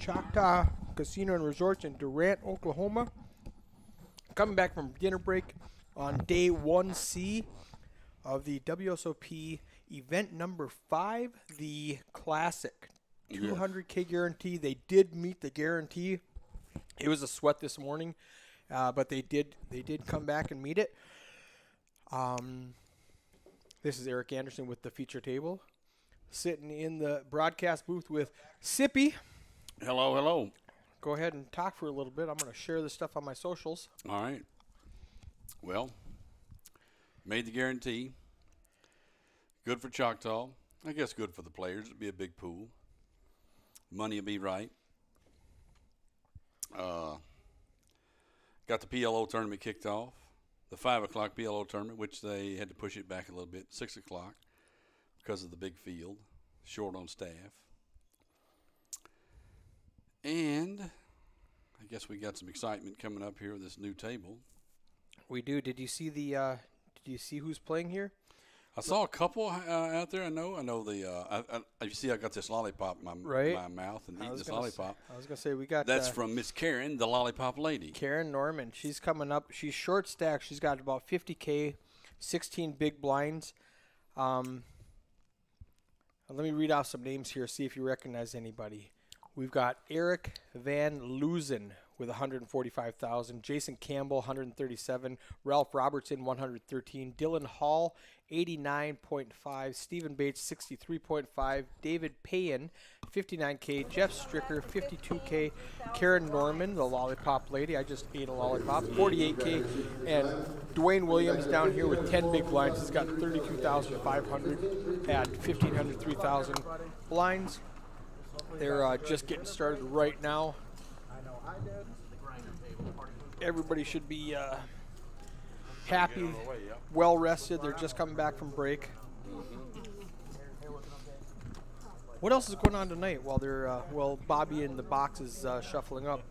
Choctaw Casino and Resorts in Durant, Oklahoma. Coming back from dinner break on day 1C of the WSOP event number 5, the Classic. 200K guarantee. They did meet the guarantee. It was a sweat this morning, but they did come back and meet it. This is Eric Anderson with the feature table, sitting in the broadcast booth with Sippy. Hello, hello. Go ahead and talk for a little bit. I'm going to share this stuff on my socials. All right. Well, made the guarantee. Good for Choctaw. I guess good for the players. It'll be a big pool. Money will be right. Got the PLO tournament kicked off. The 5 o'clock PLO tournament, which they had to push it back a little bit, 6 o'clock, because of the big field, short on staff. And I guess we got some excitement coming up here with this new table. We do. Did you see who's playing here? I saw a couple out there. I know the. You see, I got this lollipop in my mouth and eating this lollipop. I was gonna say we got. That's from Miss Karen, the lollipop lady. Karen Norman. She's coming up. She's short stacked. She's got about 50K, 16 big blinds. Let me read off some names here. See if you recognize anybody. We've got Eric Van Loozen with 145,000, Jason Campbell 137, Ralph Robertson 113, Dylan Hall 89.5, Stephen Bates 63.5, David Payan 59K, Jeff Stricker 52K, Karen Norman, the lollipop lady, I just ate a lollipop, 48K, and Dwayne Williams down here with 10 big blinds. He's got 32,500 at 1,500, 3,000 blinds. They're just getting started right now. Everybody should be happy, well rested. They're just coming back from break. What else is going on tonight while they're Bobby in the box is shuffling up?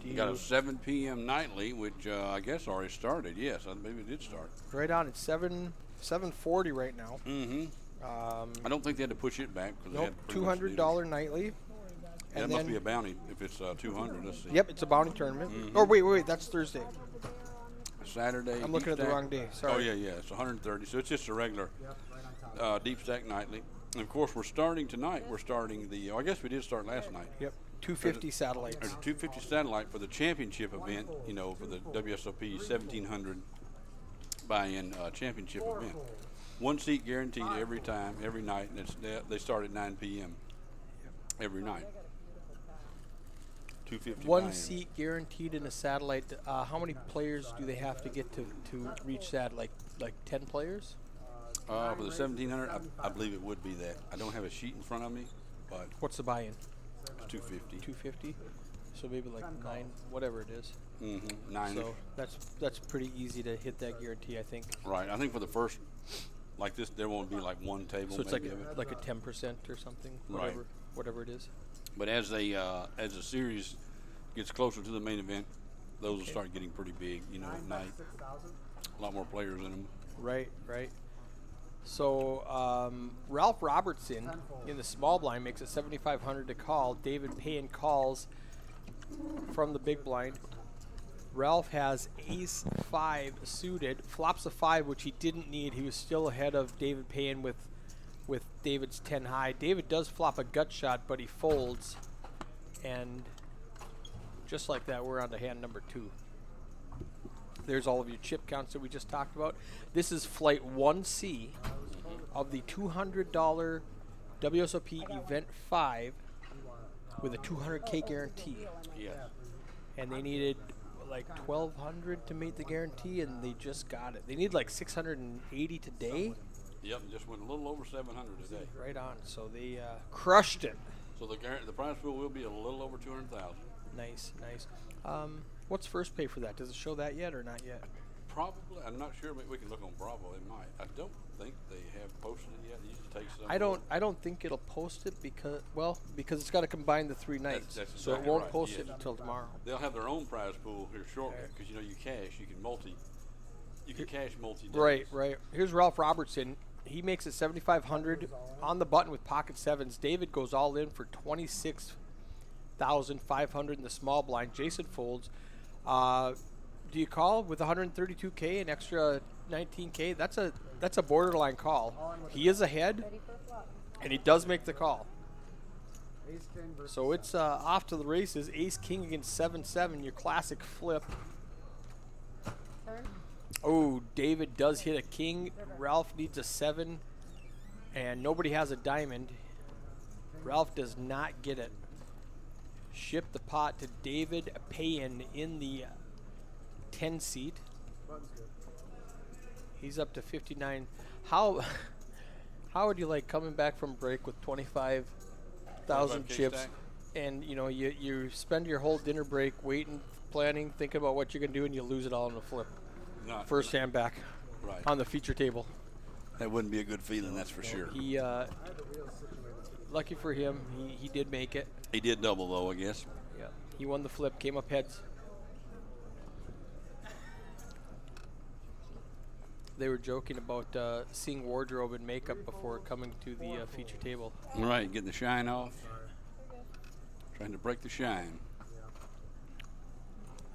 You got a 7 p.m. nightly, which I guess already started. Yes, I believe it did start. Right on. It's 7:40 right now. Mm-hmm. I don't think they had to push it back. Nope, $200 nightly. And that must be a bounty if it's 200. Let's see. Yep, it's a bounty tournament. Mm-hmm. Oh, wait, that's Thursday. Saturday. I'm looking at the wrong day. Sorry. Oh, yeah, it's 130. So it's just a regular deep stack nightly. And, of course, we're starting tonight. We're starting I guess we did start last night. Yep, 250 satellites. There's a 250 satellite for the championship event, for the WSOP 1700 buy-in championship event. 1 seat guaranteed every time, every night, and they start at 9 p.m. every night. 250 1 seat guaranteed in a satellite. How many players do they have to get to reach that? Like 10 players? For the 1700, I believe it would be that. I don't have a sheet in front of me, but what's the buy-in? It's 250. 250. So maybe like 9, whatever it is. Mm-hmm. 9. So that's pretty easy to hit that guarantee, I think. Right. I think for the first, like this, there won't be like one table. So it's like a 10% or something. Whatever it is. But as the series gets closer to the main event, those will start getting pretty big, at night. A lot more players in them. Right. So Ralph Robertson in the small blind makes it 7,500 to call. David Payne calls from the big blind. Ralph has ace 5 suited, flops a 5, which he didn't need. He was still ahead of David Payne with David's 10 high. David does flop a gut shot, but he folds. And just like that, we're on to hand number 2. There's all of your chip counts that we just talked about. This is flight 1C of the $200 WSOP Event 5 with a 200K guarantee. Yes. And they needed like 1,200 to meet the guarantee, and they just got it. They need like 680 today. Yep, just went a little over 700 today. Right on. So they crushed it. So the prize pool will be a little over 200,000. Nice. What's first pay for that? Does it show that yet or not yet? Probably. I'm not sure. Maybe we can look on Bravo. It might. I don't think they have posted it yet. It usually takes some. I don't think it'll post it because it's got to combine the 3 nights. That's so it exactly won't right. post Yes. it until tomorrow. They'll have their own prize pool here shortly because you cash. You can cash multi. Right. Here's Ralph Robertson. He makes it 7,500 on the button with pocket sevens. David goes all in for 26 16,500 in the small blind. Jason folds. Do you call with 132K, an extra 19K? That's a borderline call. He is ahead, and he does make the call. So it's off to the races. Ace King against 7-7, your classic flip. Oh, David does hit a king. Ralph needs a 7, and nobody has a diamond. Ralph does not get it. Ship the pot to David Payan in the 10 seat. He's up to 59. How would you like coming back from break with 25,000 chips, and you spend your whole dinner break waiting, planning, thinking about what you're gonna do, and you lose it all in the flip? First hand back on the feature table. That wouldn't be a good feeling, that's for sure. He lucky for him, he did make it. He did double though, I guess. Yeah, he won the flip, came up heads. They were joking about seeing wardrobe and makeup before coming to the feature table. All right, getting the shine off. Trying to break the shine.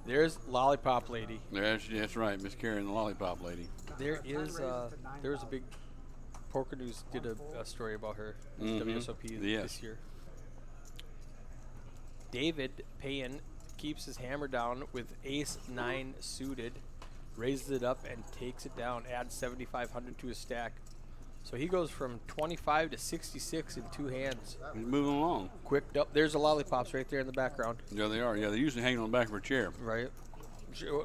There's Lollipop Lady. That's right, Miss Karen, the Lollipop Lady. There was a big Poker News did a story about her. WSOP this year. David Payan keeps his hammer down with ace 9 suited, raises it up and takes it down, adds 7,500 to his stack. So he goes from 25 to 66 in 2 hands. He's moving along. Quick up. There's the lollipops right there in the background. Yeah, they are. Yeah, they're usually hanging on the back of her chair. Right.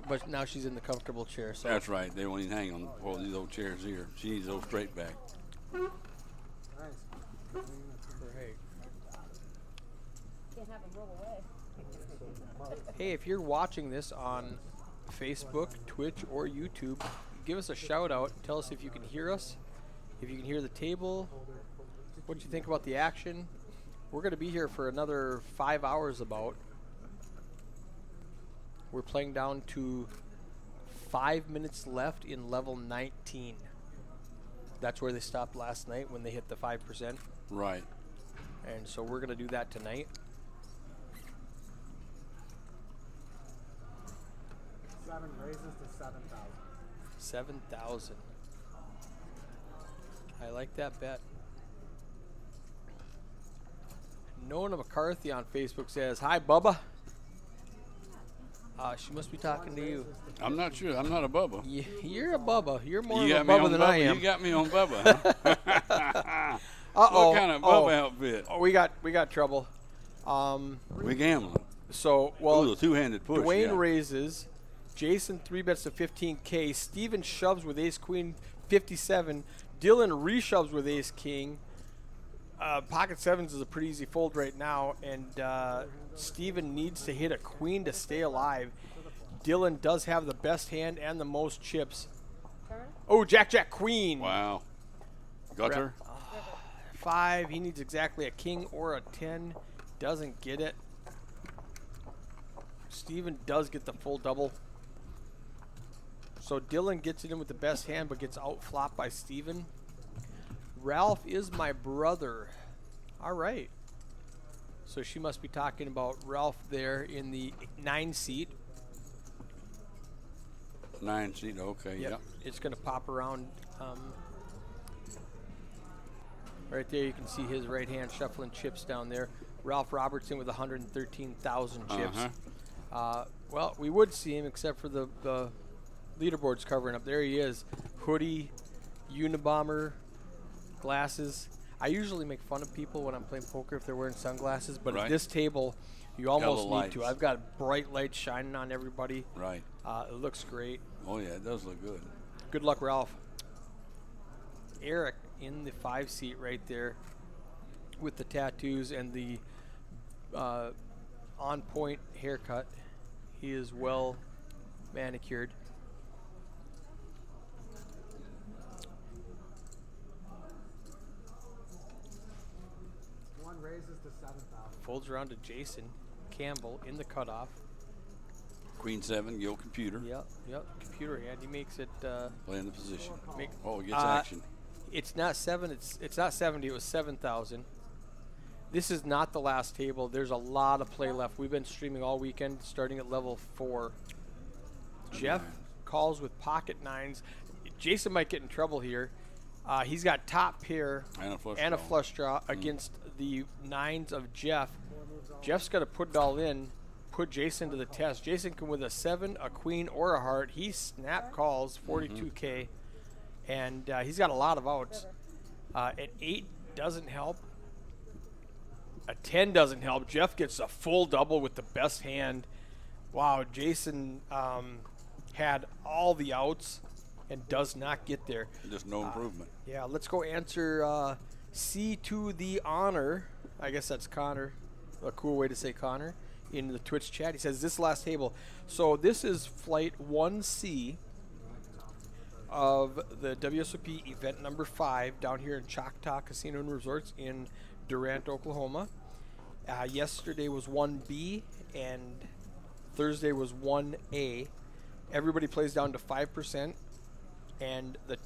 But now she's in the comfortable chair. So that's right. They won't even hang on all these old chairs here. She needs those straight back. Right. Can't have them roll away. Hey, if you're watching this on Facebook, Twitch, or YouTube, give us a shout out. Tell us if you can hear us, if you can hear the table. What do you think about the action? We're going to be here for another 5 hours about. We're playing down to 5 minutes left in level 19. That's where they stopped last night when they hit the 5%. Right. And so we're going to do that tonight. 7 raises to 7,000. 7,000. I like that bet. Nona McCarthy on Facebook says, "Hi, Bubba." She must be talking to you. I'm not sure. I'm not a Bubba. You're a Bubba. You're more You of a got me Bubba on than Bubba. I am. You got me on Bubba. Huh? Uh-oh. What kind of Bubba outfit? Oh, we got trouble. We gambling. So, well, Ooh, the two-handed push. Dwayne yeah. raises. Jason 3-bets to 15K. Steven shoves with ace queen 57. Dylan reshoves with ace king. Pocket sevens is a pretty easy fold right now, and Steven needs to hit a queen to stay alive. Dylan does have the best hand and the most chips. Oh, Jack, queen. Wow. Gutter. 5. He needs exactly a king or a 10. Doesn't get it. Steven does get the full double. So Dylan gets it in with the best hand, but gets outflopped by Steven. Ralph is my brother. All right. So she must be talking about Ralph there in the 9 seat. 9 seat. Okay. Yep. It's going to pop around. Right there, you can see his right hand shuffling chips down there. Ralph Robertson with 113,000 chips. Well, we would see him except for the leaderboard's covering up. There he is. Hoodie, Unabomber, glasses. I usually make fun of people when I'm playing poker if they're wearing sunglasses, but at this table, you almost need to. I've got bright lights shining on everybody. Right. It looks great. Oh, yeah, it does look good. Good luck, Ralph. Eric in the 5 seat right there with the tattoos and the on-point haircut. He is well manicured. One raises to 7,000. Folds around to Jason Campbell in the cutoff. Queen 7, Gil computer. Yep. Computer hand. He makes it. Playing the position. Make, Oh, it gets action. It's not 7. It's not 70. It was 7,000. This is not the last table. There's a lot of play left. We've been streaming all weekend, starting at level 4. Jeff calls with pocket 9s. Jason might get in trouble here. He's got top pair And a flush draw against the 9s of Jeff. Jeff's got to put it all in, put Jason to the test. Jason can with a 7, a queen, or a heart. He snap calls 42K, and he's got a lot of outs. An 8 doesn't help. A 10 doesn't help. Jeff gets a full double with the best hand. Wow, Jason had all the outs and does not get there. Just no improvement. Yeah, let's go answer C to the honor. I guess that's Connor. A cool way to say Connor in the Twitch chat. He says, this last table. So this is flight 1C of the WSOP event number 5 down here in Choctaw Casino and Resorts in Durant, Oklahoma. Yesterday was 1B and Thursday was 1A. Everybody plays down to 5%, and the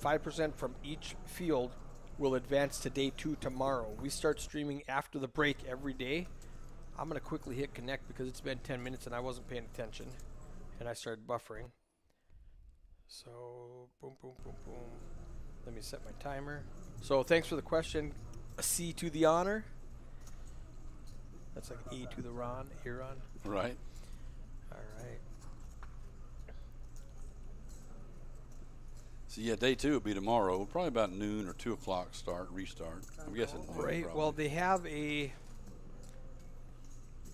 5% from each field will advance to day 2 tomorrow. We start streaming after the break every day. I'm going to quickly hit connect because it's been 10 minutes and I wasn't paying attention, and I started buffering. So, boom, boom, boom, boom. Let me set my timer. So, thanks for the question. A C to the honor. That's like A to the Ron, Aaron. Right. All right. So yeah, day 2 will be tomorrow. Probably about noon or 2 o'clock restart. I'm guessing noon. Right. Probably. Well, they have a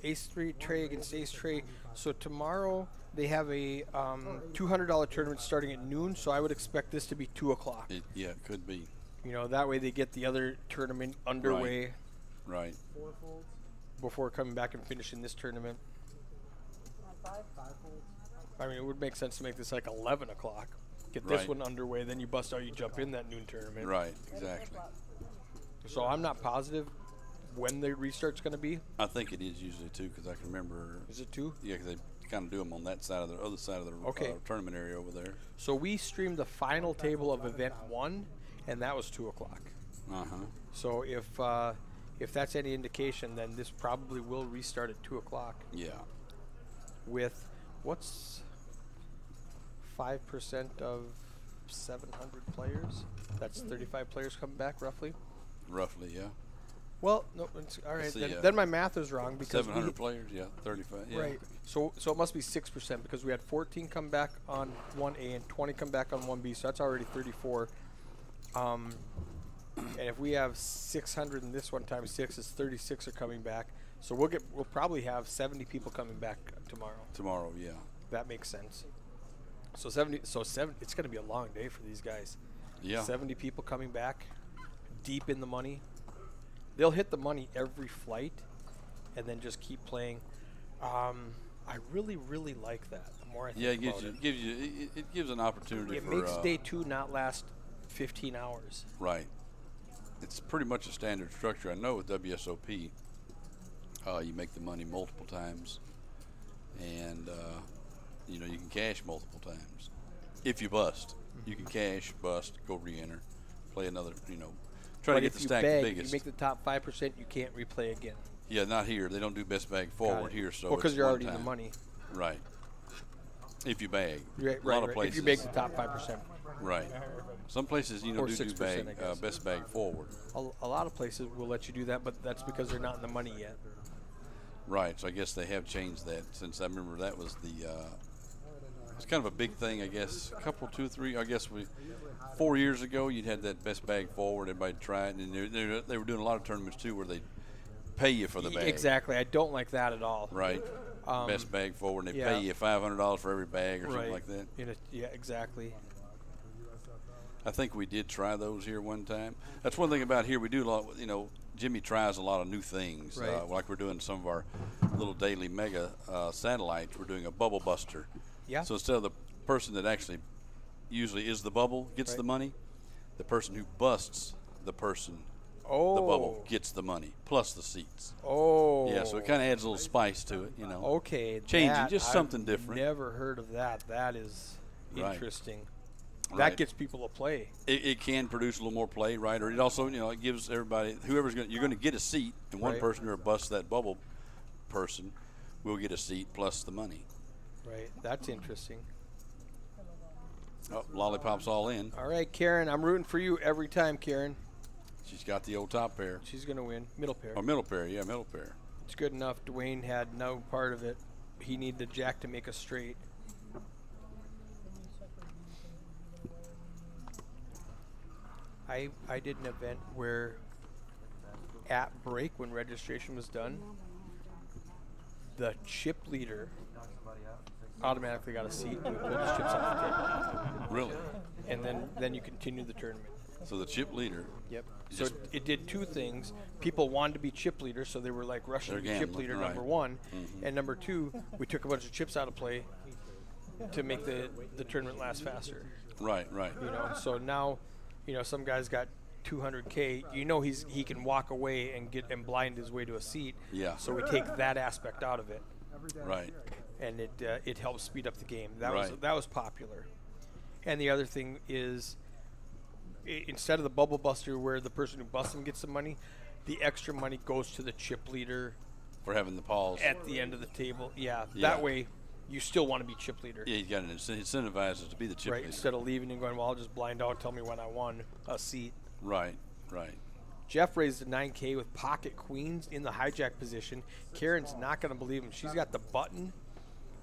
Ace-3 tray against Ace-Tray. So tomorrow they have a $200 tournament starting at noon. So I would expect this to be 2 o'clock. Yeah, it could be. You know, that way they get the other tournament underway Right. before coming back and finishing this tournament. I mean, it would make sense to make this like 11 o'clock. Get this Right. one underway, then you bust out, you jump in that noon tournament. Right. Exactly. So I'm not positive when the restart's going to be. I think it is usually 2 because I can remember. Is it 2? Yeah, because they kind of do them on that side of the other side of the Okay. tournament area over there. So we streamed the final table of event 1, and that was 2 o'clock. So if that's any indication, then this probably will restart at 2 o'clock. Yeah. With what's 5% of 700 players? That's 35 players coming back, roughly. Roughly, yeah. Well, no, it's, all right. see, Then my math is wrong because 700 players, yeah, 35. Yeah. Right. So it must be 6% because we had 14 come back on 1A and 20 come back on 1B. So that's already 34. And if we have 600 and this one times 6 is 36 are coming back. So we'll probably have 70 people coming back tomorrow. Tomorrow, yeah. That makes sense. So 70. It's going to be a long day for these guys. Yeah. 70 people coming back, deep in the money. They'll hit the money every flight, and then just keep playing. I really, really like that. The more I think about it gives an opportunity it for. makes day 2 not last 15 hours. Right. It's pretty much a standard structure. I know with WSOP, you make the money multiple times, and you can cash multiple times. If you bust, you can cash, bust, go re-enter, play another. Try to get the stack the biggest. If you make the top 5%, you can't replay again. Yeah, not here. They don't do best bag forward here, so because you're one already in time. the money. Right. If you bag, Right, a lot of places. If you make the top 5%. Right. Some places, Or do 6%, bag, I guess. best bag forward. A lot of places will let you do that, but that's because they're not in the money yet. Right. So I guess they have changed that since I remember that was the. It's kind of a big thing, I guess. A couple, 2, 3. I guess 4 years ago, you'd had that best bag forward. Everybody tried, and they were doing a lot of tournaments too, where they pay you for the bag. Exactly. I don't like that at all. Right. Best bag forward, and they yeah. pay you $500 for every bag or something like that. Yeah, exactly. I think we did try those here one time. That's one thing about here. We do a lot. Jimmy tries a lot of new things. Right. Like we're doing some of our little daily mega satellites. We're doing a bubble buster. Yeah. So instead of the person that actually usually is the bubble gets the money, the person who busts the person, the bubble gets the money plus the seats. Oh. Yeah. So it kind of adds a little spice to it. Okay. Changing, just something different. Never heard of that. That is interesting. That Right. gets people to play. It can produce a little more play, right? Or it also, it gives everybody, you're going to get a seat, and one Right. person or bust that bubble person will get a seat plus the money. Right. That's interesting. Oh, Lollipop's all in. All right, Karen, I'm rooting for you every time, Karen. She's got the old top pair. She's going to win. Middle pair. Or middle pair, yeah, middle pair. It's good enough. Dwayne had no part of it. He needed the jack to make a straight. I did an event where at break, when registration was done, the chip leader automatically got a seat and we pulled his chips off the table. Really? And then you continue the tournament. So the chip leader. Yep. So Just- it did two things. People wanted to be chip leader, so they were like rushing to They're be chip gambling, leader, right. number one. And number two, we took a bunch of chips out of play to make the tournament last faster. Right. So now, some guy's got 200K. He can walk away and blind his way to a seat. Yeah. So we take that aspect out of it, Right. and it helps speed up the game. That Right. was popular. And the other thing is, instead of the bubble buster where the person who busts them gets the money, the extra money goes to the chip leader For having the pause. at the end of the table. Yeah. Yeah. That way, you still want to be chip leader. Yeah, you got to incentivize us to be the chip Right, leader. instead of leaving and going, well, I'll just blind out, tell me when I won a seat. Right. Jeff raised a 9K with pocket queens in the hijack position. Karen's not going to believe him. She's got the button.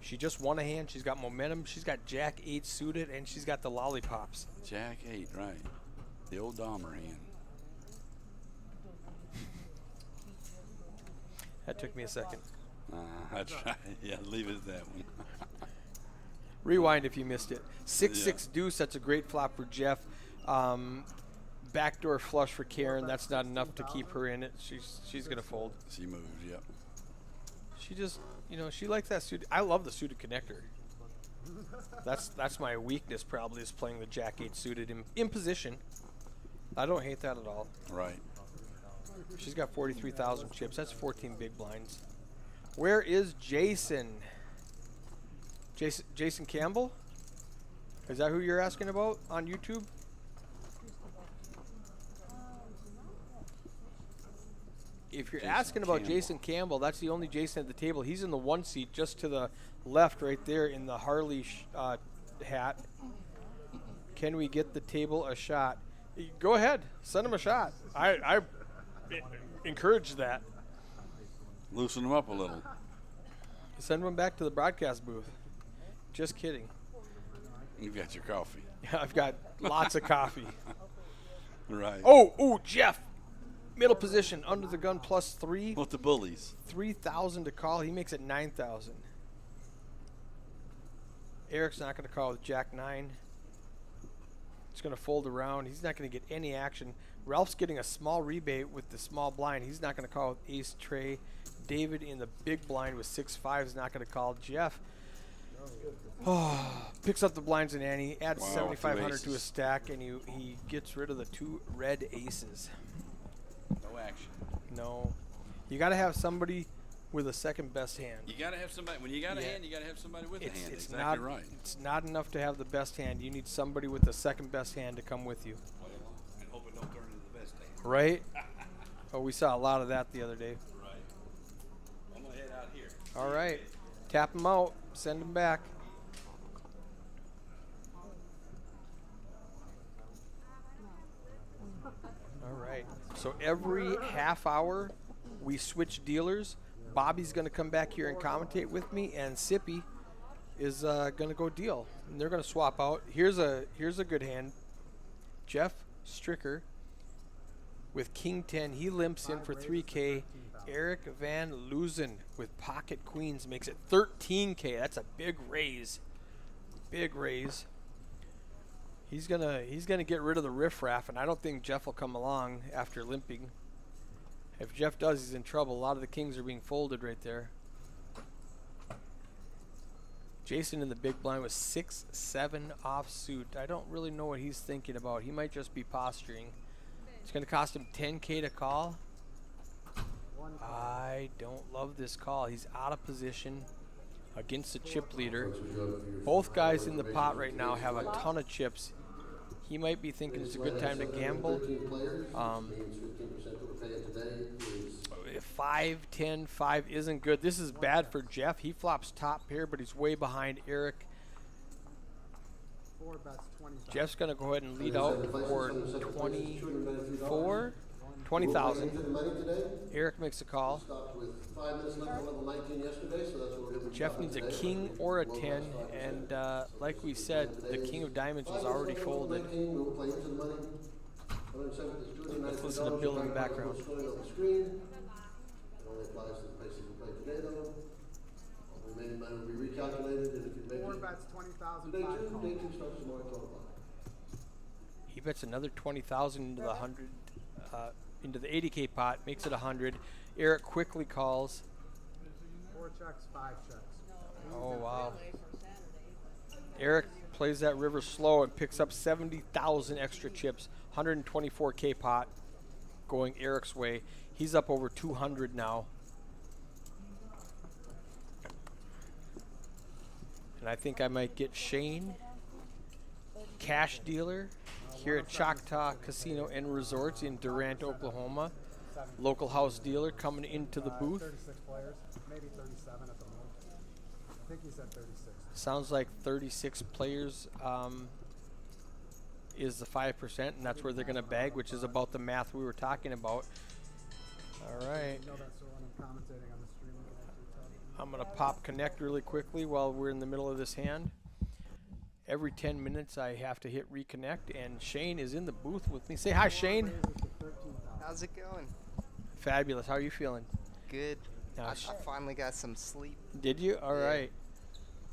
She just won a hand. She's got momentum. She's got Jack 8 suited, and she's got the lollipops. Jack 8, right. The old Dahmer hand. That took me a second. That's right. Yeah, leave it at that one. Rewind if you missed it. 6-6 deuce. That's a great flop for Jeff. Backdoor flush for Karen. That's not enough to keep her in it. She's going to fold. She moves, yep. She just, she likes that suited. I love the suited connector. That's my weakness probably, is playing the Jack 8 suited in position. I don't hate that at all. Right. She's got 43,000 chips. That's 14 big blinds. Where is Jason? Jason Campbell? Is that who you're asking about on YouTube? If you're Jason asking about Campbell. Jason Campbell, that's the only Jason at the table. He's in the one seat just to the left right there in the Harley hat. Can we get the table a shot? Go ahead. Send him a shot. I encourage that. Loosen them up a little. Send him back to the broadcast booth. Just kidding. You've got your coffee. I've got lots of coffee. Right. Oh, Jeff. Middle position, under the gun, +3. With the bullies. 3,000 to call. He makes it 9,000. Eric's not going to call with Jack 9. It's going to fold around. He's not going to get any action. Ralph's getting a small rebate with the small blind. He's not going to call with Ace Trey. David in the big blind with 6-5 is not going to call. Jeff picks up the blinds and ante, adds Wow, 7,500 2 to his aces. stack, and he gets rid of the 2 red aces. No action. No. You got to have somebody with a second best hand. You got to have somebody. When you got a Yeah. hand, you got to have somebody with a hand. It's Exactly not right. It's not enough to have the best hand. You need somebody with the second best hand to come with you. And hope it don't turn into the best hand. Right? Oh, we saw a lot of that the other day. Right. I'm going to head out here. All right. Tap them out. Send them back. All right. So every half hour, we switch dealers. Bobby's going to come back here and commentate with me, and Sippy is going to go deal. And they're going to swap out. Here's a good hand. Jeff Stricker with King 10. He limps in for 3K. Eric Van Loozen with pocket queens makes it 13K. That's a big raise. Big raise. He's gonna get rid of the riffraff, and I don't think Jeff will come along after limping. If Jeff does, he's in trouble. A lot of the kings are being folded right there. Jason in the big blind was 6-7 offsuit. I don't really know what he's thinking about. He might just be posturing. It's going to cost him 10K to call. I don't love this call. He's out of position against the chip leader. Both guys in the pot right now have a ton of chips. he might be thinking it's a good time to gamble. 5, 10, 5 isn't good. This is bad for Jeff. He flops top pair, but he's way behind Eric. 4 bets 20. Jeff's going to go ahead and lead out for 24, 20,000. Eric makes a call. Jeff needs a king or a 10, and like we said, the king of diamonds was already folded. Let's listen to Bill in the background. Four bets 20,000. 5 calls. He bets another 20,000 into the 100, into the 80K pot, makes it 100. Eric quickly calls. 4 checks, 5 checks. Oh wow! Eric plays that river slow and picks up 70,000 extra chips. 124K pot going Eric's way. He's up over 200 now. And I think I might get Shane, cash dealer, here at Choctaw Casino and Resorts in Durant, Oklahoma. Local house dealer coming into the booth. 36 players, maybe 37 at the most. I think he said 36. Sounds like 36 players is the 5%, and that's where they're going to bag, which is about the math we were talking about. All right. You know that, so when I'm commentating on the stream, I'm going to pop connect really quickly while we're in the middle of this hand. Every 10 minutes I have to hit reconnect, and Shane is in the booth with me. Say hi, Shane. How's it going? Fabulous. How are you feeling? Good. Now, I finally got some sleep. did you? All Yeah.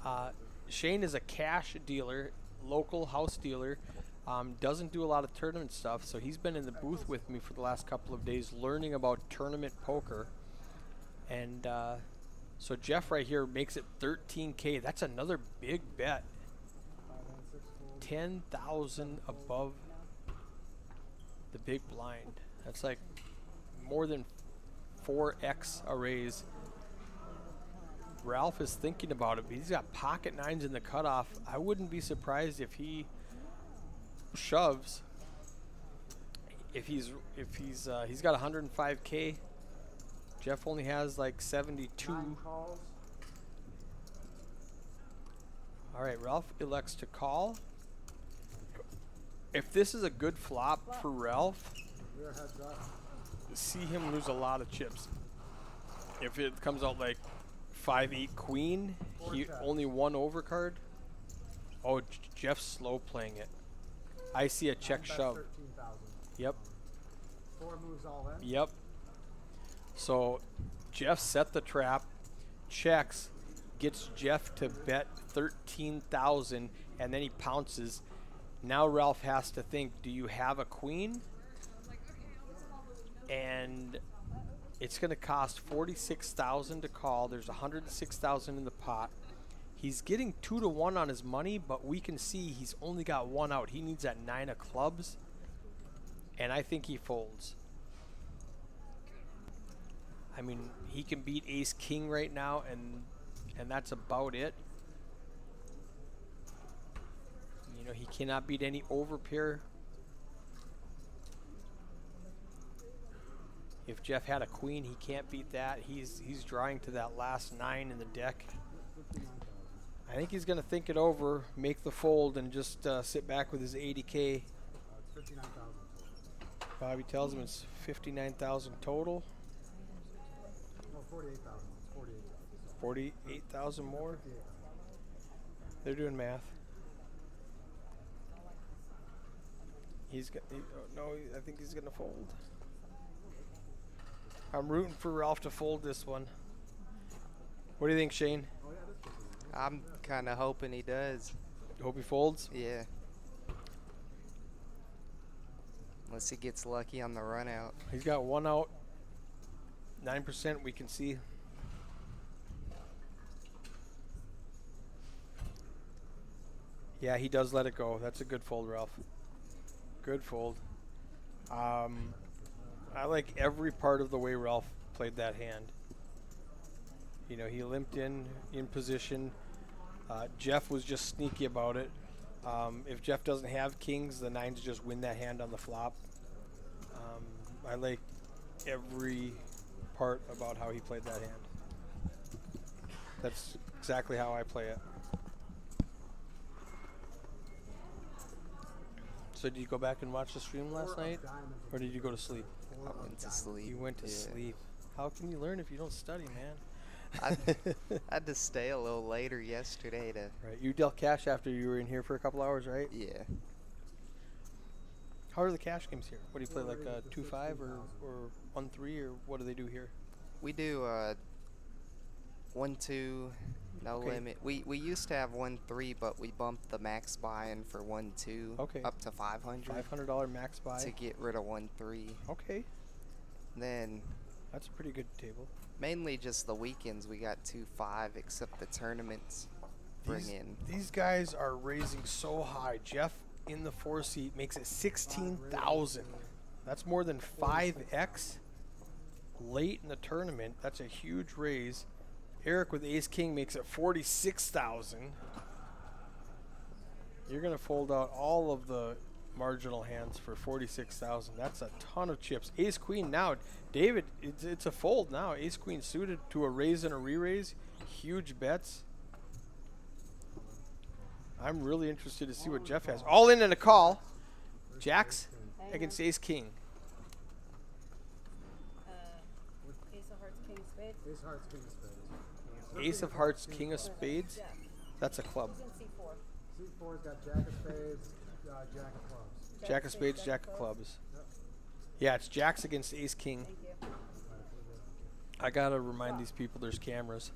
right. Shane is a cash dealer, local house dealer. Doesn't do a lot of tournament stuff, so he's been in the booth with me for the last couple of days learning about tournament poker. And so Jeff right here makes it 13K. That's another big bet. 10,000 above the big blind. That's like more than 4x a raise. Ralph is thinking about it, but he's got pocket nines in the cutoff. I wouldn't be surprised if he shoves. He's got 105K. Jeff only has like 72. 9 calls. All right, Ralph elects to call. If this is a good flop for Ralph, Rear heads up. see him lose a lot of chips. If it comes out like 5-8 queen, he only one overcard. Oh, Jeff's slow playing it. I see a check 9 bets, shove. 13,000. Yep, 4 moves all in. yep. So Jeff set the trap, checks, gets Jeff to bet 13,000, and then he pounces. Now Ralph has to think, do you have a queen? And it's going to cost 46,000 to call. There's 106,000 in the pot. He's getting 2 to 1 on his money, but we can see he's only got 1 out. He needs that 9 of clubs, and I think he folds. I mean, he can beat ace king right now, and that's about it. You know, he cannot beat any overpair. If Jeff had a queen, he can't beat that. He's drawing to that last 9 in the deck. I think he's going to think it over, make the fold, and just sit back with his 80K. It's 59,000. Bobby tells him it's 59,000 total. No, 48,000. It's 48,000. 48,000 more. 58,000. They're doing math. I think he's going to fold. I'm rooting for Ralph to fold this one. What do you think, Shane? I'm kind of hoping he does. Hope he folds? Yeah. Unless he gets lucky on the run out. He's got 1 out. 9% we can see. Yeah, he does let it go. That's a good fold, Ralph. Good fold. I like every part of the way Ralph played that hand. You know, he limped in position. Jeff was just sneaky about it. If Jeff doesn't have kings, the nines just win that hand on the flop. I like every part about how he played that hand. That's exactly how I play it. So did you go back and watch the stream last night, or did you go to sleep? I went to sleep. You went to yeah. sleep. How can you learn if you don't study, man? I had to stay a little later yesterday to. Right. You dealt cash after you were in here for a couple hours, right? Yeah. How are the cash games here? What do you play, like 2-5 or 1-3, or what do they do here? We do 1-2, no Okay. limit. We used to have 1-3, but we bumped the max buy-in for 1-2 Okay. up to $500 $500 max buy. to get rid of 1-3. Okay, Then that's a pretty good table. mainly just the weekends we got 2-5, except the tournaments bring in. These guys are raising so high. Jeff in the 4-seat makes it 16,000. That's more than 5x late in the tournament. That's a huge raise. Eric with ace king makes it 46,000. You're gonna fold out all of the marginal hands for 46,000. That's a ton of chips. Ace queen now, David. It's a fold now. Ace queen suited to a raise and a re-raise. Huge bets. I'm really interested to see what Jeff has. All in and a call. Jacks against ace king. Ace of hearts, king of spades. Ace of hearts, king of spades. Ace of hearts, king of spades. Yeah. That's a club. He's in C4. C4's got jack of spades, jack of clubs. Jack of spades, jack of clubs. Yeah, it's jacks against ace king. Thank you. I gotta remind these people there's cameras.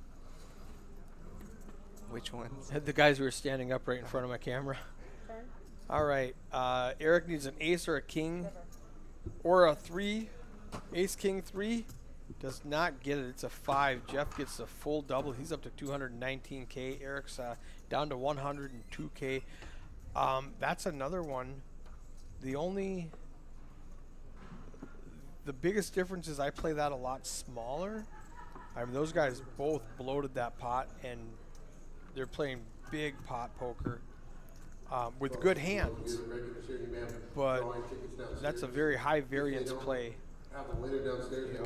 Which ones? The guys who are standing up right in front of my camera. Turn. All right. Eric needs an ace or a king River. or a 3. Ace king 3 does not get it. It's a 5. Jeff gets a full double. He's up to 219K. Eric's down to 102K. That's another one. The biggest difference is I play that a lot smaller. I mean, those guys both bloated that pot, and they're playing big pot poker with good hands. But that's a very high variance play.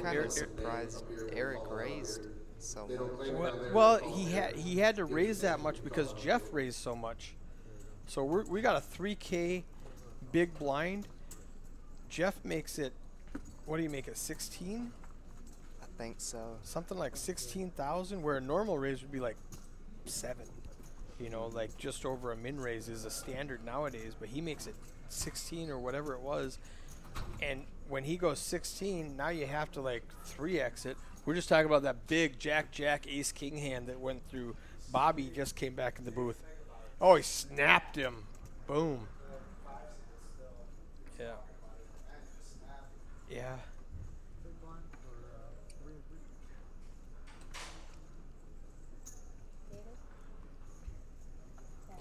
Kind of surprised Eric raised so much. Well, he had to raise that much because Jeff raised so much. So we got a 3K big blind. Jeff makes it. What do you make it? 16? I think so. Something like 16,000, where a normal raise would be like 7. You know, like just over a min raise is a standard nowadays, but he makes it 16 or whatever it was. And when he goes 16, now you have to like 3x it. We're just talking about that big jack ace king hand that went through. Bobby just came back in the booth. Oh, he snapped him. Boom. Yeah. Yeah. Big blind for 3 and 3. David?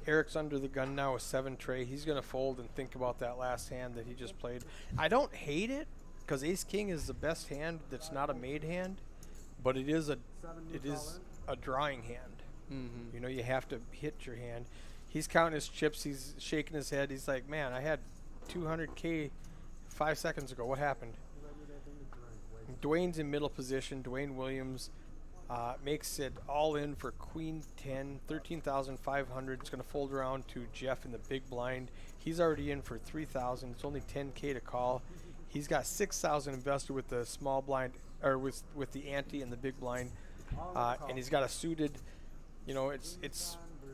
Eric's under the gun now with 7 tray. He's going to fold and think about that last hand that he just played. I don't hate it because ace king is the best hand that's not a made hand, but it is a drawing hand. Mm-hmm. You know, you have to hit your hand. He's counting his chips. He's shaking his head. He's like, man, I had 200K 5 seconds ago. What happened? Dwayne's in middle position. Dwayne Williams makes it all in for queen 10, 13,500. It's going to fold around to Jeff in the big blind. He's already in for 3,000. It's only 10K to call. He's got 6,000 invested with the small blind, or with the ante and the big blind, and he's got a suited. You know,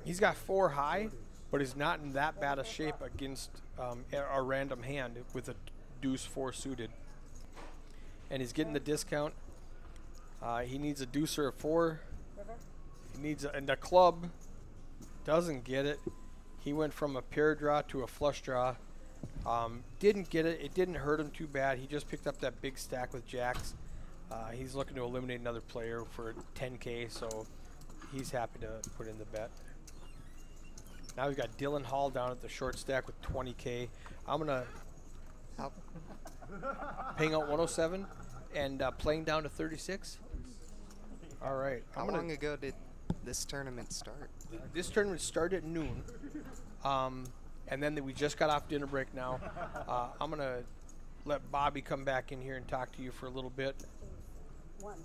he's got 4 high, but he's not in that bad a shape against a random hand with a deuce 4 suited. And he's getting the discount. He needs a deuce or a 4. River? He needs and the club doesn't get it. He went from a pair draw to a flush draw. Didn't get it. It didn't hurt him too bad. He just picked up that big stack with jacks. He's looking to eliminate another player for 10K, so he's happy to put in the bet. Now we've got Dylan Hall down at the short stack with 20K. I'm going to paying out 107 and playing down to 36. All right. How long ago did this tournament start? This tournament started at noon. And then we just got off dinner break now. I'm going to let Bobby come back in here and talk to you for a little bit. One.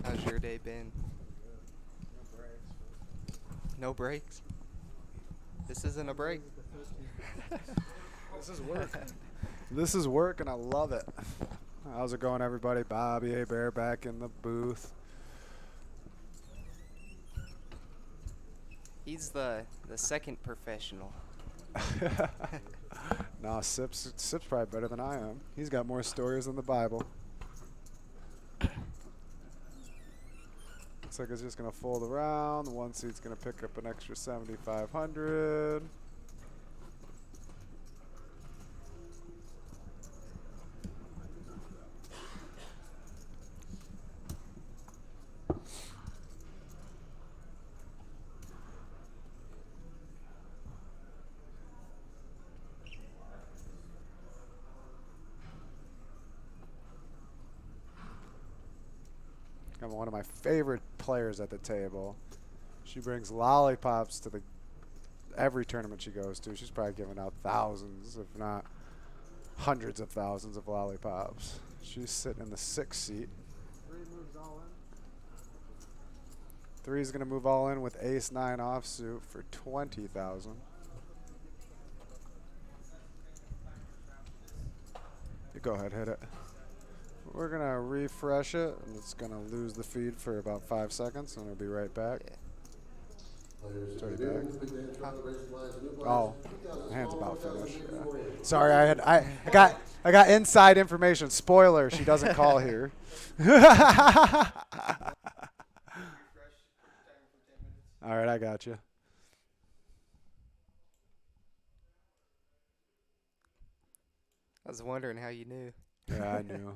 How's your day been? No breaks? This isn't a break. This is work. This is work, and I love it. How's it going, everybody? Bobby A. Bear back in the booth. He's the second professional. Nah, Sip's probably better than I am. He's got more stories than the Bible. Looks like it's just gonna fold around. The one seat's gonna pick up an extra 7,500. I'm one of my favorite players at the table. She brings lollipops to every tournament she goes to. She's probably giving out thousands, if not hundreds of thousands of lollipops. She's sitting in the 6th seat. 3 moves all in. 3 is going to move all in with ace-9 offsuit for 20,000. You go ahead, hit it. We're going to refresh it, and it's going to lose the feed for about 5 seconds, and it'll be right back. Yeah. It's already back. Oh, the hand's about finished. Yeah. Sorry, I got inside information. Spoiler: she doesn't call here. All right, I got you. I was wondering how you knew. Yeah, I knew.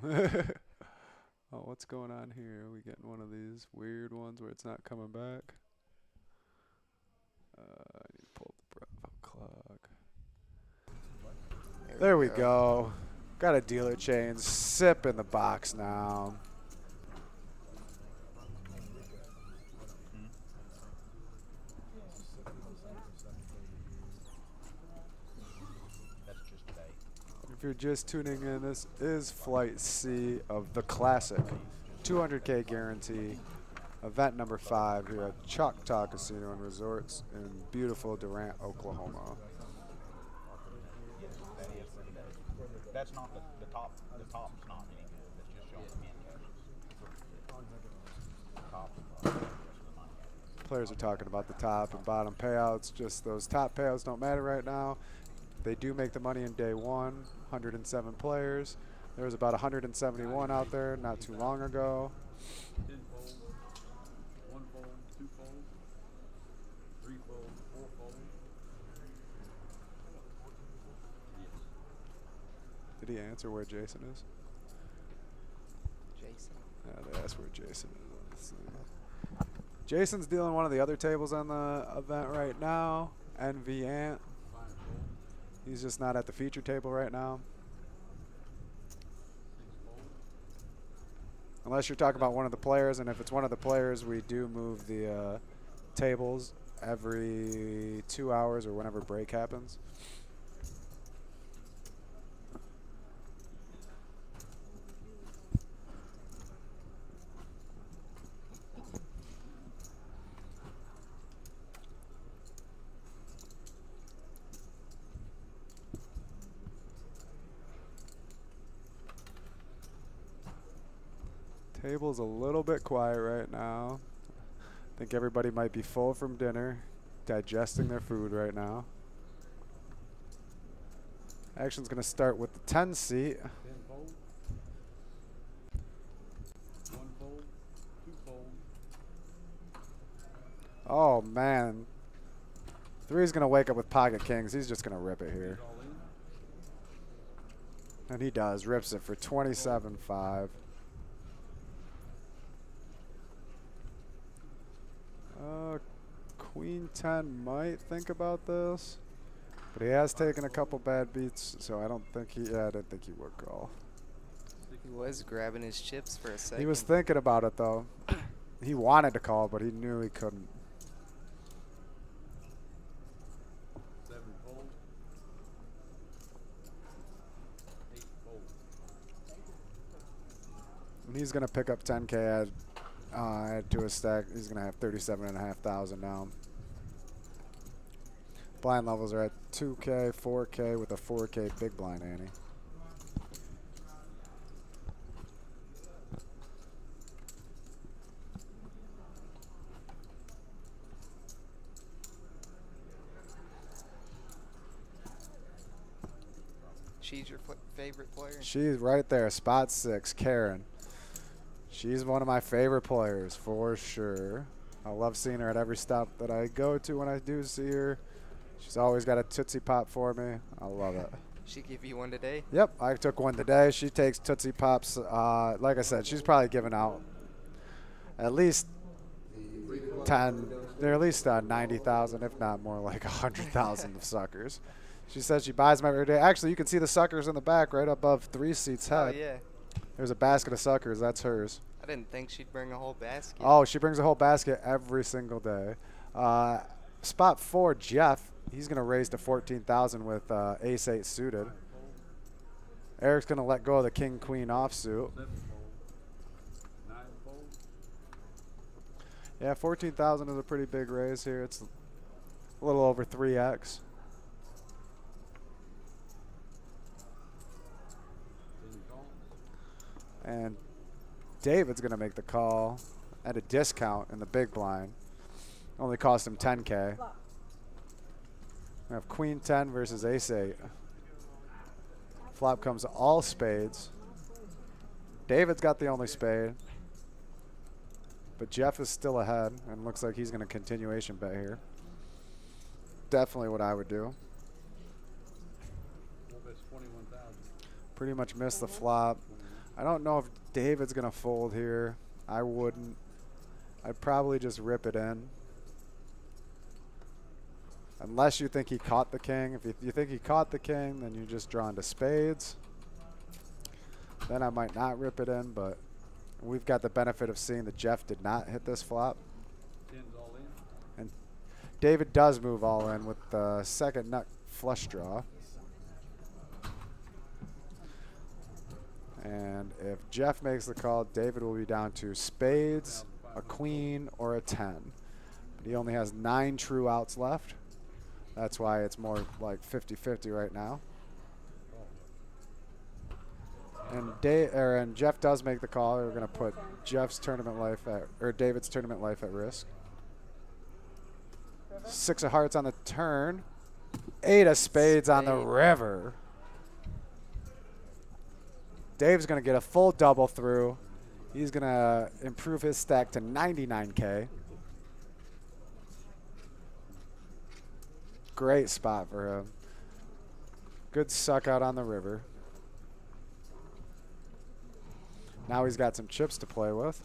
Oh, what's going on here? Are we getting one of these weird ones where it's not coming back? I need to pull the Bravo clock. There we go. Got a dealer chain. Sip in the box now. If you're just tuning in, this is Flight C of the Classic 200K guarantee. Event number 5 here at Choctaw Casino and Resorts in beautiful Durant, Oklahoma. That's not the top. The top's not any good. That's just showing the top. Players are talking about the top and bottom payouts. Just those top payouts don't matter right now. They do make the money in day 1. 107 players. There was about 171 out there not too long ago. 10 fold, 1 fold, 2 fold, 3 fold, 4 fold. Yes. Did he answer where Jason is? Jason. Yeah, they asked where Jason is. Let's see. Jason's dealing one of the other tables on the event right now. NV Ant. He's just not at the feature table right now. Unless you're talking about one of the players, and if it's one of the players, we do move the tables every 2 hours or whenever break happens. Table's a little bit quiet right now. I think everybody might be full from dinner, digesting their food right now. Action's going to start with the 10 seat. 10 fold, 1 fold, 2 fold. Oh, man. 3's going to wake up with pocket kings. He's just going to rip it here. All in. And he does. Rips it for 27.5. Queen 10 might think about this. But he has taken a couple bad beats, so I don't think he. Yeah, I didn't think he would call. He was grabbing his chips for a second. He was thinking about it though. He wanted to call, but he knew he couldn't. And he's gonna pick up 10K add to his stack. He's gonna have 37,500 now. Blind levels are at 2K, 4K with a 4K big blind ante. She's your favorite player? She's right there, spot 6, Karen. She's one of my favorite players for sure. I love seeing her at every stop that I go to when I do see her. She's always got a Tootsie Pop for me. I love it. She give you one today? Yep, I took one today. She takes Tootsie Pops. Like I said, she's probably giving out at least 10, or at least 90,000, if not more like 100,000 of suckers. She says she buys them every day. Actually, you can see the suckers in the back right above 3 seats head. Oh, yeah. There's a basket of suckers. That's hers. I didn't think she'd bring a whole basket. Oh, she brings a whole basket every single day. Spot 4, Jeff. He's going to raise to 14,000 with ace-8 suited. Eric's going to let go of the king-queen offsuit. Yeah, 14,000 is a pretty big raise here. It's a little over 3x. And David's going to make the call at a discount in the big blind. Only cost him 10K. We have queen 10 versus ace 8. Flop comes all spades. David's got the only spade. But Jeff is still ahead and looks like he's going to continuation bet here. Definitely what I would do. Pretty much missed the flop. I don't know if David's going to fold here. I wouldn't. I'd probably just rip it in. Unless you think he caught the king. If you think he caught the king, then you're just drawn to spades. Then I might not rip it in, but we've got the benefit of seeing that Jeff did not hit this flop. And David does move all in with the second nut flush draw. And if Jeff makes the call, David will be down to spades, a queen, or a 10. But he only has 9 true outs left. That's why it's more like 50-50 right now. And Jeff does make the call. We're going to put Jeff's tournament life at, or David's tournament life at risk. 6 of hearts on the turn. 8 of spades on the river. Dave's going to get a full double through. He's going to improve his stack to 99K. Great spot for him. Good suck out on the river. Now he's got some chips to play with.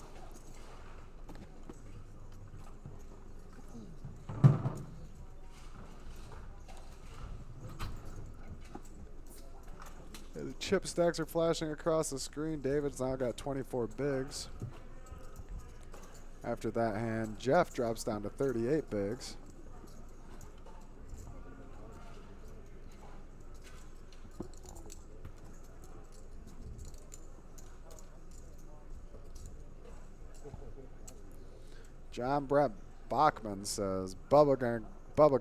The chip stacks are flashing across the screen. David's now got 24 bigs. After that hand, Jeff drops down to 38 bigs. John Brett Bachman says, Bubba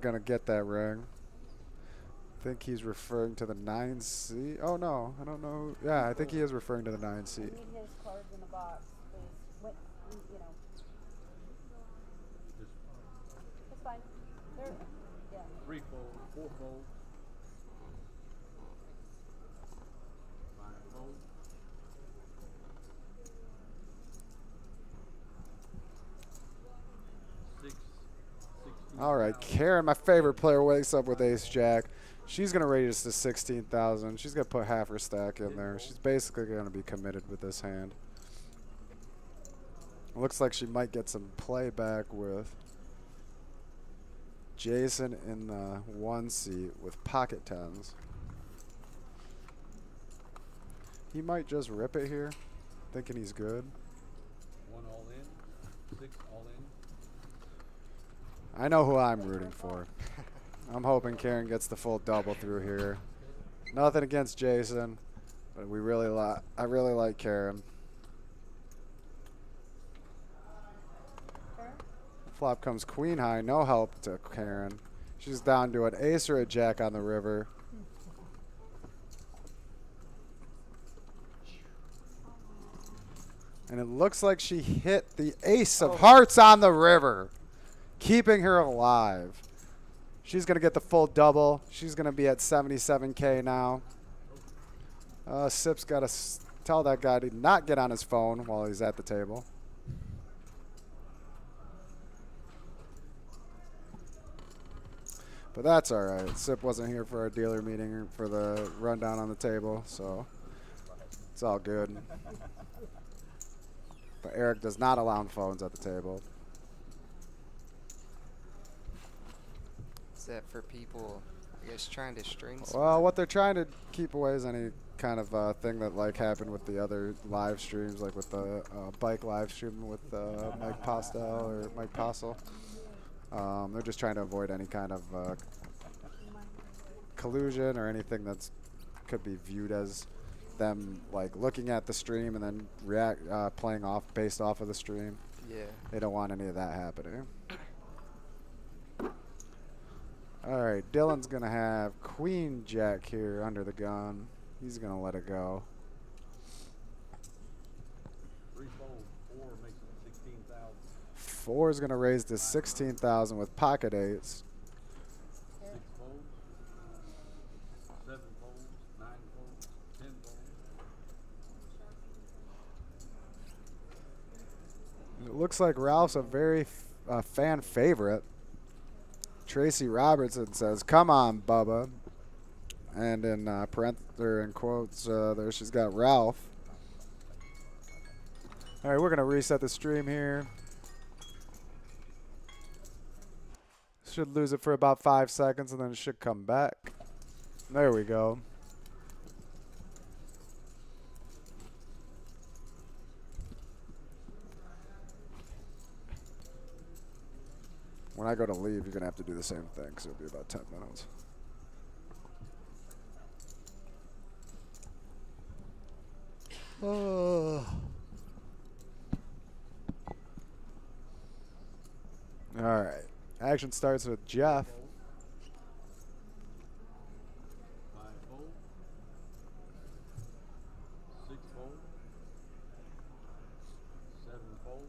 gonna get that ring. I think he's referring to the 9 seat. Oh no, I don't know. Yeah, I think he is referring to the 9 seat. I need his cards in the box, please. What, you know. It's fine. They're, yeah. 3 fold, 4 fold. 5 fold. All right, Karen, my favorite player, wakes up with ace jack. She's going to raise this to 16,000. She's going to put half her stack in there. She's basically going to be committed with this hand. Looks like she might get some playback with Jason in the 1 seat with pocket tens. He might just rip it here, thinking he's good. 1 all in, 6 all in. I know who I'm rooting for. I'm hoping Karen gets the full double through here. Nothing against Jason, but I really like Karen. Flop comes queen high, no help to Karen. She's down to an ace or a jack on the river. And it looks like she hit the ace of hearts on the river, keeping her alive. She's going to get the full double. She's going to be at 77K now. Sip's got to tell that guy to not get on his phone while he's at the table. But that's all right. Sip wasn't here for our dealer meeting for the rundown on the table, so it's all good. But Eric does not allow phones at the table. Is that for people, I guess, trying to stream some? Well, what they're trying to keep away is any kind of thing that like happened with the other live streams, like with the bike live stream with Mike Postel or Mike Postel. They're just trying to avoid any kind of collusion or anything that's could be viewed as them like looking at the stream and then playing off based off of the stream. Yeah. They don't want any of that happening. All right, Dylan's gonna have queen jack here under the gun. He's gonna let it go. 3 fold, 4 makes it 16,000. 4 is gonna raise to 16,000 with pocket eights. 6 folds, 7 folds, 9 folds, 10 folds. It looks like Ralph's a very fan favorite. Tracy Robertson says, "Come on, Bubba," and in in quotes there she's got Ralph. All right, we're gonna reset the stream here. Should lose it for about 5 seconds and then it should come back. There we go. When I go to leave, you're going to have to do the same thing, because it'll be about 10 minutes. All right. Action starts with Jeff. 5 fold, 6 fold, 7 fold,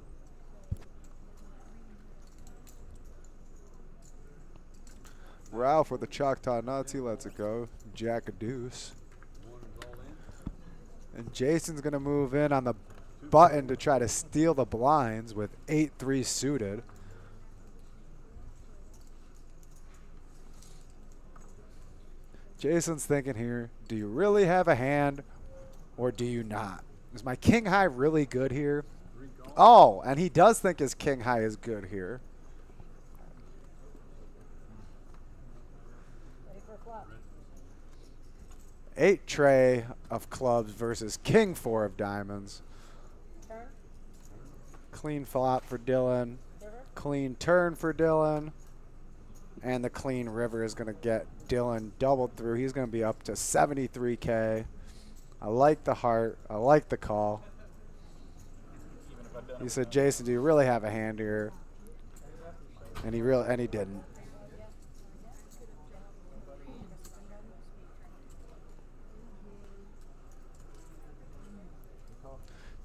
Ralph with the Choctaw nuts. He lets it go. Jack a deuce. 1 is all in. And Jason's going to move in on the button to try to steal the blinds with 8-3 suited. Jason's thinking here, do you really have a hand or do you not? Is my king high really good here? Oh, and he does think his king high is good here. Ready for a flop. 8 tray of clubs versus king 4 of diamonds. Turn. Clean flop for Dylan. River. Clean turn for Dylan. And the clean river is going to get Dylan doubled through. He's going to be up to 73K. I like the heart. I like the call. He said, "Jason, do you really have a hand here?" And he didn't.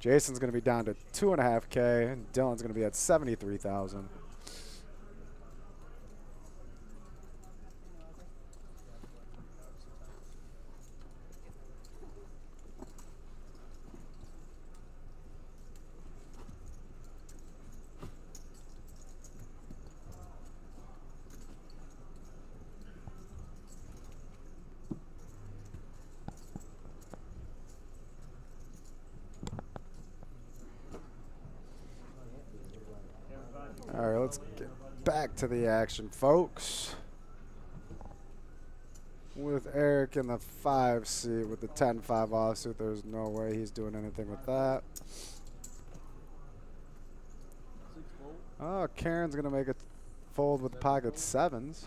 Jason's going to be down to 2.5K, and Dylan's going to be at 73,000. All right, Back to the action, folks. With Eric in the 5 seat with the 10-5 offsuit, there's no way he's doing anything with that. Oh, Karen's going to make it fold with pocket 7s.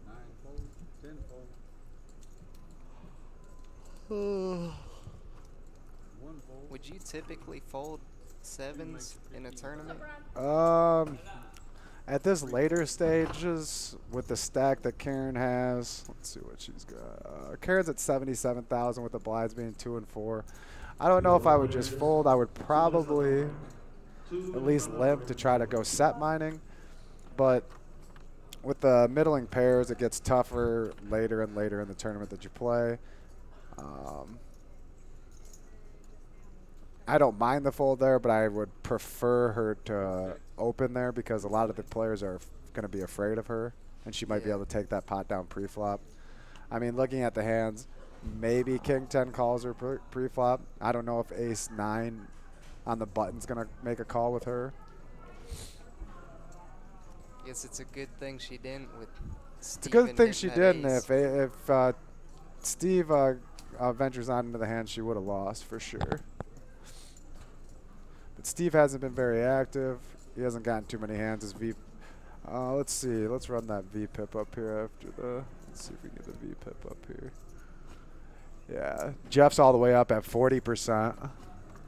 9 fold, 10 fold. 1 fold. Would you typically fold 7s in a tournament? At this later stages, with the stack that Karen has, let's see what she's got. Karen's at 77,000 with the blinds being 2 and 4. I don't know if I would just fold. I would probably at least limp to try to go set mining. But with the middling pairs, it gets tougher later and later in the tournament that you play. I don't mind the fold there, but I would prefer her to open there because a lot of the players are going to be afraid of her, and she might be able to take that pot down pre-flop. I mean, looking at the hands, maybe King 10 calls her pre-flop. I don't know if Ace 9 on the button's going to make a call with her. Guess it's a good thing she didn't with Steve. It's a good thing she didn't. If Steve ventures on into the hand, she would have lost for sure. But Steve hasn't been very active. He hasn't gotten too many hands. His V. Let's see. Let's run that V pip up here after the. Let's see if we get the V pip up here. Yeah, Jeff's all the way up at 40%.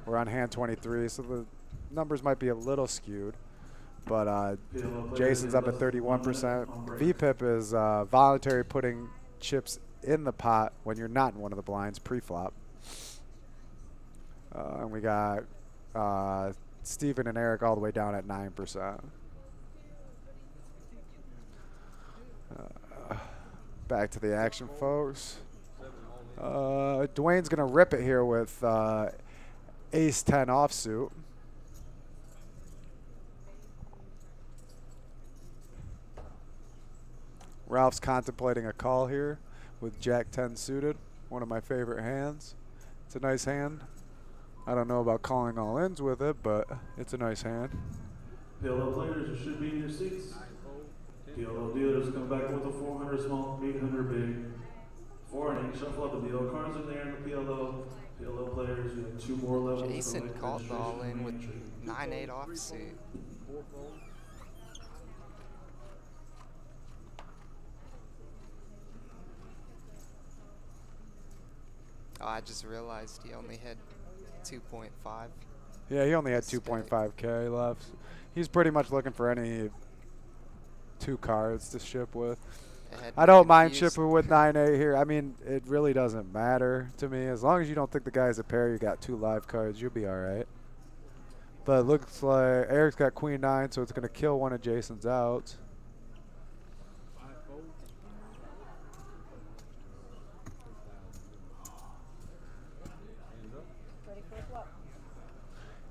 We're on hand 23, so the numbers might be a little skewed. But Jason's up at 31%. VPIP is voluntary putting chips in the pot when you're not in one of the blinds pre-flop. And we got Steven and Eric all the way down at 9%. Back to the action, folks. Dwayne's going to rip it here with Ace 10 offsuit. Ralph's contemplating a call here with Jack 10 suited, one of my favorite hands. It's a nice hand. I don't know about calling all ins with it, but it's a nice hand. PLO players, you should be in your seats. PLO dealers come back with a 400 small, 800 big. 4-8, shuffle up the deal. Cards in there in the PLO. PLO players, you have 2 more levels. Jason called the all in with 9-8 offsuit. Oh, I just realized he only had 2.5. Yeah, he only had 2.5K left. He's pretty much looking for any 2 cards to ship with. I don't mind shipping with 9-8 here. I mean, it really doesn't matter to me. As long as you don't think the guy's a pair, you got 2 live cards, you'll be all right. But it looks like Eric's got Queen 9, so it's going to kill one of Jason's outs.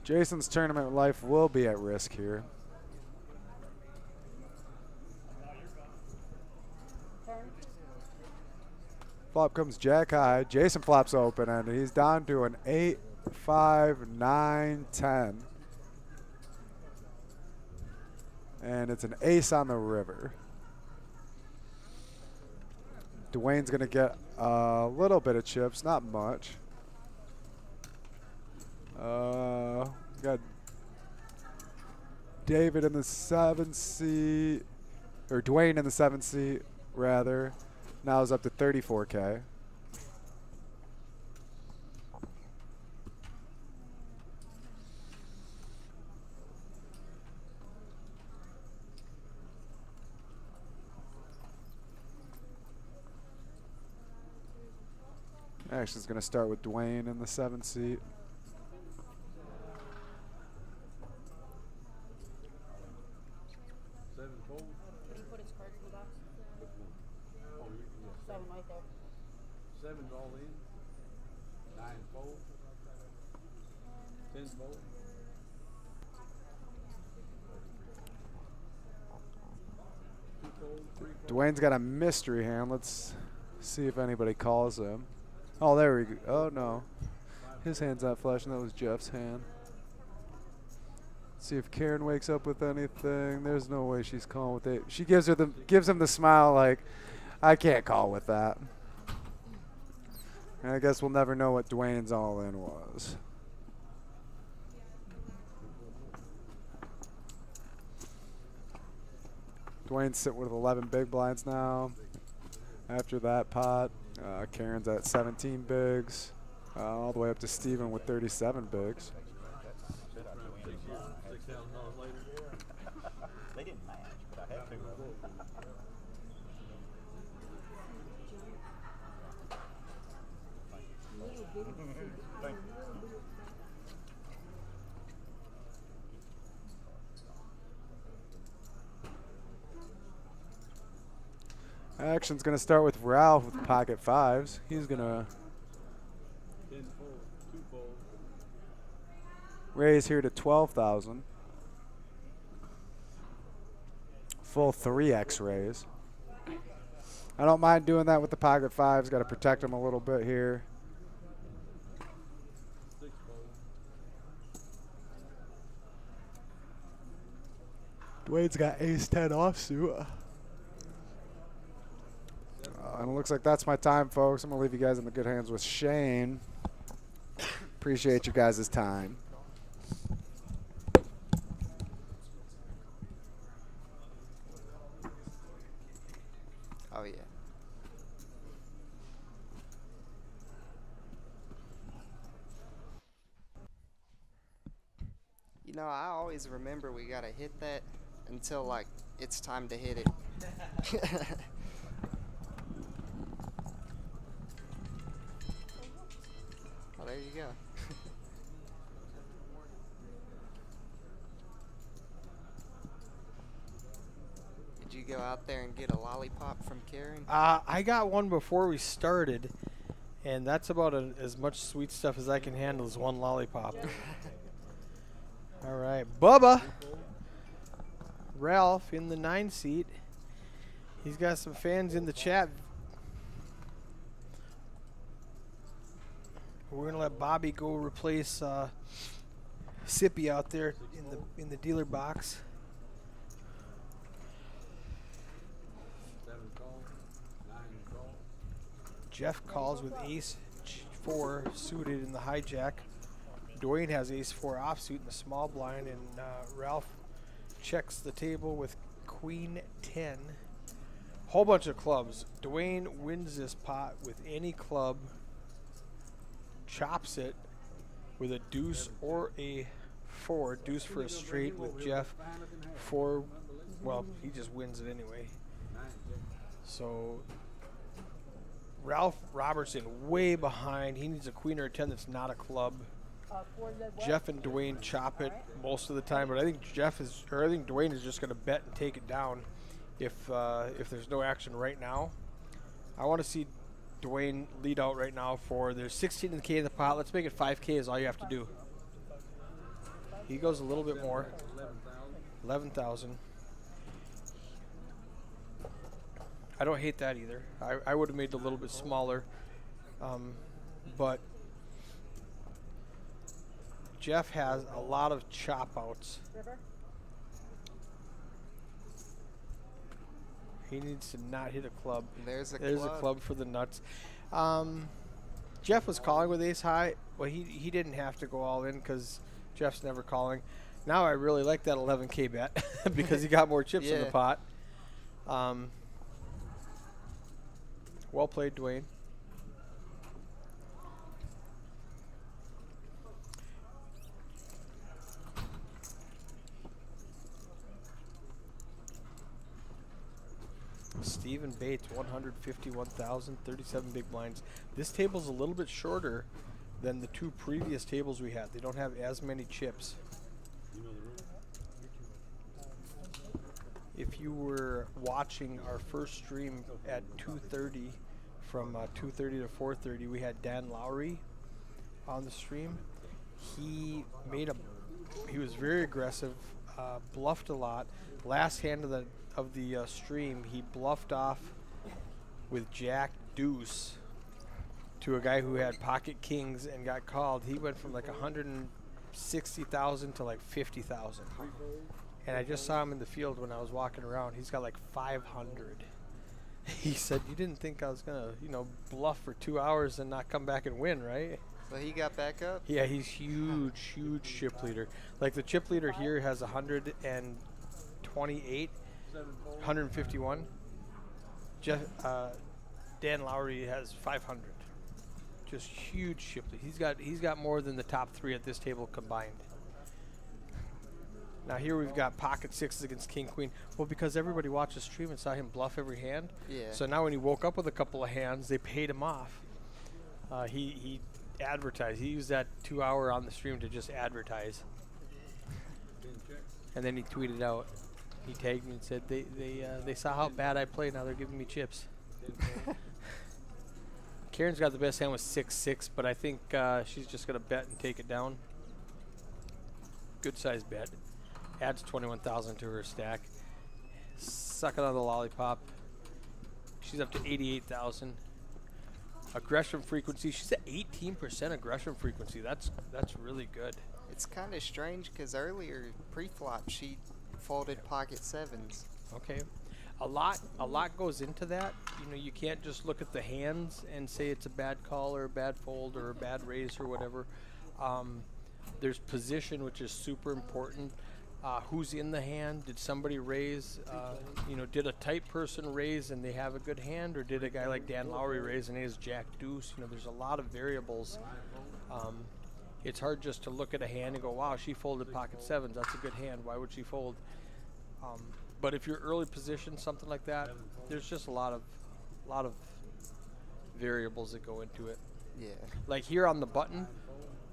Jason's tournament life will be at risk here. Flop comes Jack high. Jason flops open, and he's down to an 8, 5, 9, 10. And it's an ace on the river. Dwayne's going to get a little bit of chips, not much. Got David in the 7 seat, or Dwayne in the 7 seat, rather. Now is up to 34K. Actually, it's going to start with Dwayne in the 7 seat. Seven's all in. 9 fold. 10 fold. Dwayne's got a mystery hand. Let's see if anybody calls him. Oh, there we go. Oh, no. His hand's not flashing. That was Jeff's hand. See if Karen wakes up with anything. There's no way she's calling with it. She gives him the smile like, I can't call with that. And I guess we'll never know what Dwayne's all in was. Dwayne's sitting with 11 big blinds now. After that pot, Karen's at 17 bigs, all the way up to Steven with 37 bigs. They didn't match, but I had two of them. Thank you. Action's going to start with Ralph with pocket fives. He's going to raise here to 12,000. Full 3x raise. I don't mind doing that with the pocket fives. Got to protect him a little bit here. Dwayne's got ace-10 offsuit. And it looks like that's my time, folks. I'm going to leave you guys in the good hands with Shane. Appreciate you guys' time. Oh, yeah. You know, I always remember we got to hit that until, like, it's time to hit it. Oh, there you go. Did you go out there and get a lollipop from Karen? I got one before we started, and that's about as much sweet stuff as I can handle is one lollipop. All right, Bubba. Ralph in the 9 seat. He's got some fans in the chat. We're gonna let Bobby go replace Sippy out there in the dealer box. Jeff calls with ace-4 suited in the hijack. Dwayne has ace-4 offsuit in the small blind, and Ralph checks the table with queen-10. Whole bunch of clubs. Dwayne wins this pot with any club, chops it with a deuce or a 4. Deuce for a straight with Jeff. 4, well, he just wins it anyway. So Ralph Robertson way behind. He needs a queen or a 10 that's not a club. Jeff and Dwayne chop it most of the time, but I think Dwayne is just going to bet and take it down if there's no action right now. I want to see Dwayne lead out right now for there's 16K in the pot. Let's make it 5K is all you have to do. He goes a little bit more. 11,000. I don't hate that either. I would have made it a little bit smaller, but Jeff has a lot of chop outs. He needs to not hit a club. There's a club for the nuts. Jeff was calling with ace high. Well, he didn't have to go all in because Jeff's never calling. Now I really like that 11K bet because he got more chips in the pot. Well played, Dwayne. Stephen Bates, 151,000, 37 big blinds. This table's a little bit shorter than the 2 previous tables we had. They don't have as many chips. If you were watching our first stream at 2:30, from 2:30 to 4:30, we had Dan Lowry on the stream. He was very aggressive, bluffed a lot. Last hand of the stream, he bluffed off with Jack Deuce to a guy who had pocket kings and got called. He went from like 160 60,000 to like 50,000. And I just saw him in the field when I was walking around. He's got like 500. He said, "You didn't think I was gonna, bluff for 2 hours and not come back and win, right?" So he got back up? Yeah, he's huge chip leader. Like the chip leader here has 128, 151. Dan Lowry has 500. Just huge chip lead. He's got more than the top 3 at this table combined. Now here we've got pocket 6s against king queen. Well, because everybody watched the stream and saw him bluff every hand. Yeah. So now when he woke up with a couple of hands, they paid him off. He advertised. He used that 2 hour on the stream to just advertise. And then he tweeted out. He tagged me and said they saw how bad I played. Now they're giving me chips. Karen's got the best hand with 6-6, but I think she's just gonna bet and take it down. Good size bet. Adds 21,000 to her stack. Sucking on the lollipop. She's up to 88,000. Aggression frequency. She's at 18% aggression frequency. That's really good. It's kind of strange because earlier pre-flop she folded pocket 7s. Okay. A lot goes into that. You can't just look at the hands and say it's a bad call or a bad fold or a bad raise or whatever. There's position, which is super important. Who's in the hand? Did somebody raise? Did a tight person raise and they have a good hand, or did a guy like Dan Lowry raise and he has jack deuce? There's a lot of variables. It's hard just to look at a hand and go, "Wow, she folded pocket 7s. That's a good hand. Why would she fold?" But if you're early position, something like that, there's just a lot of variables that go into it. Yeah. Like here on the button,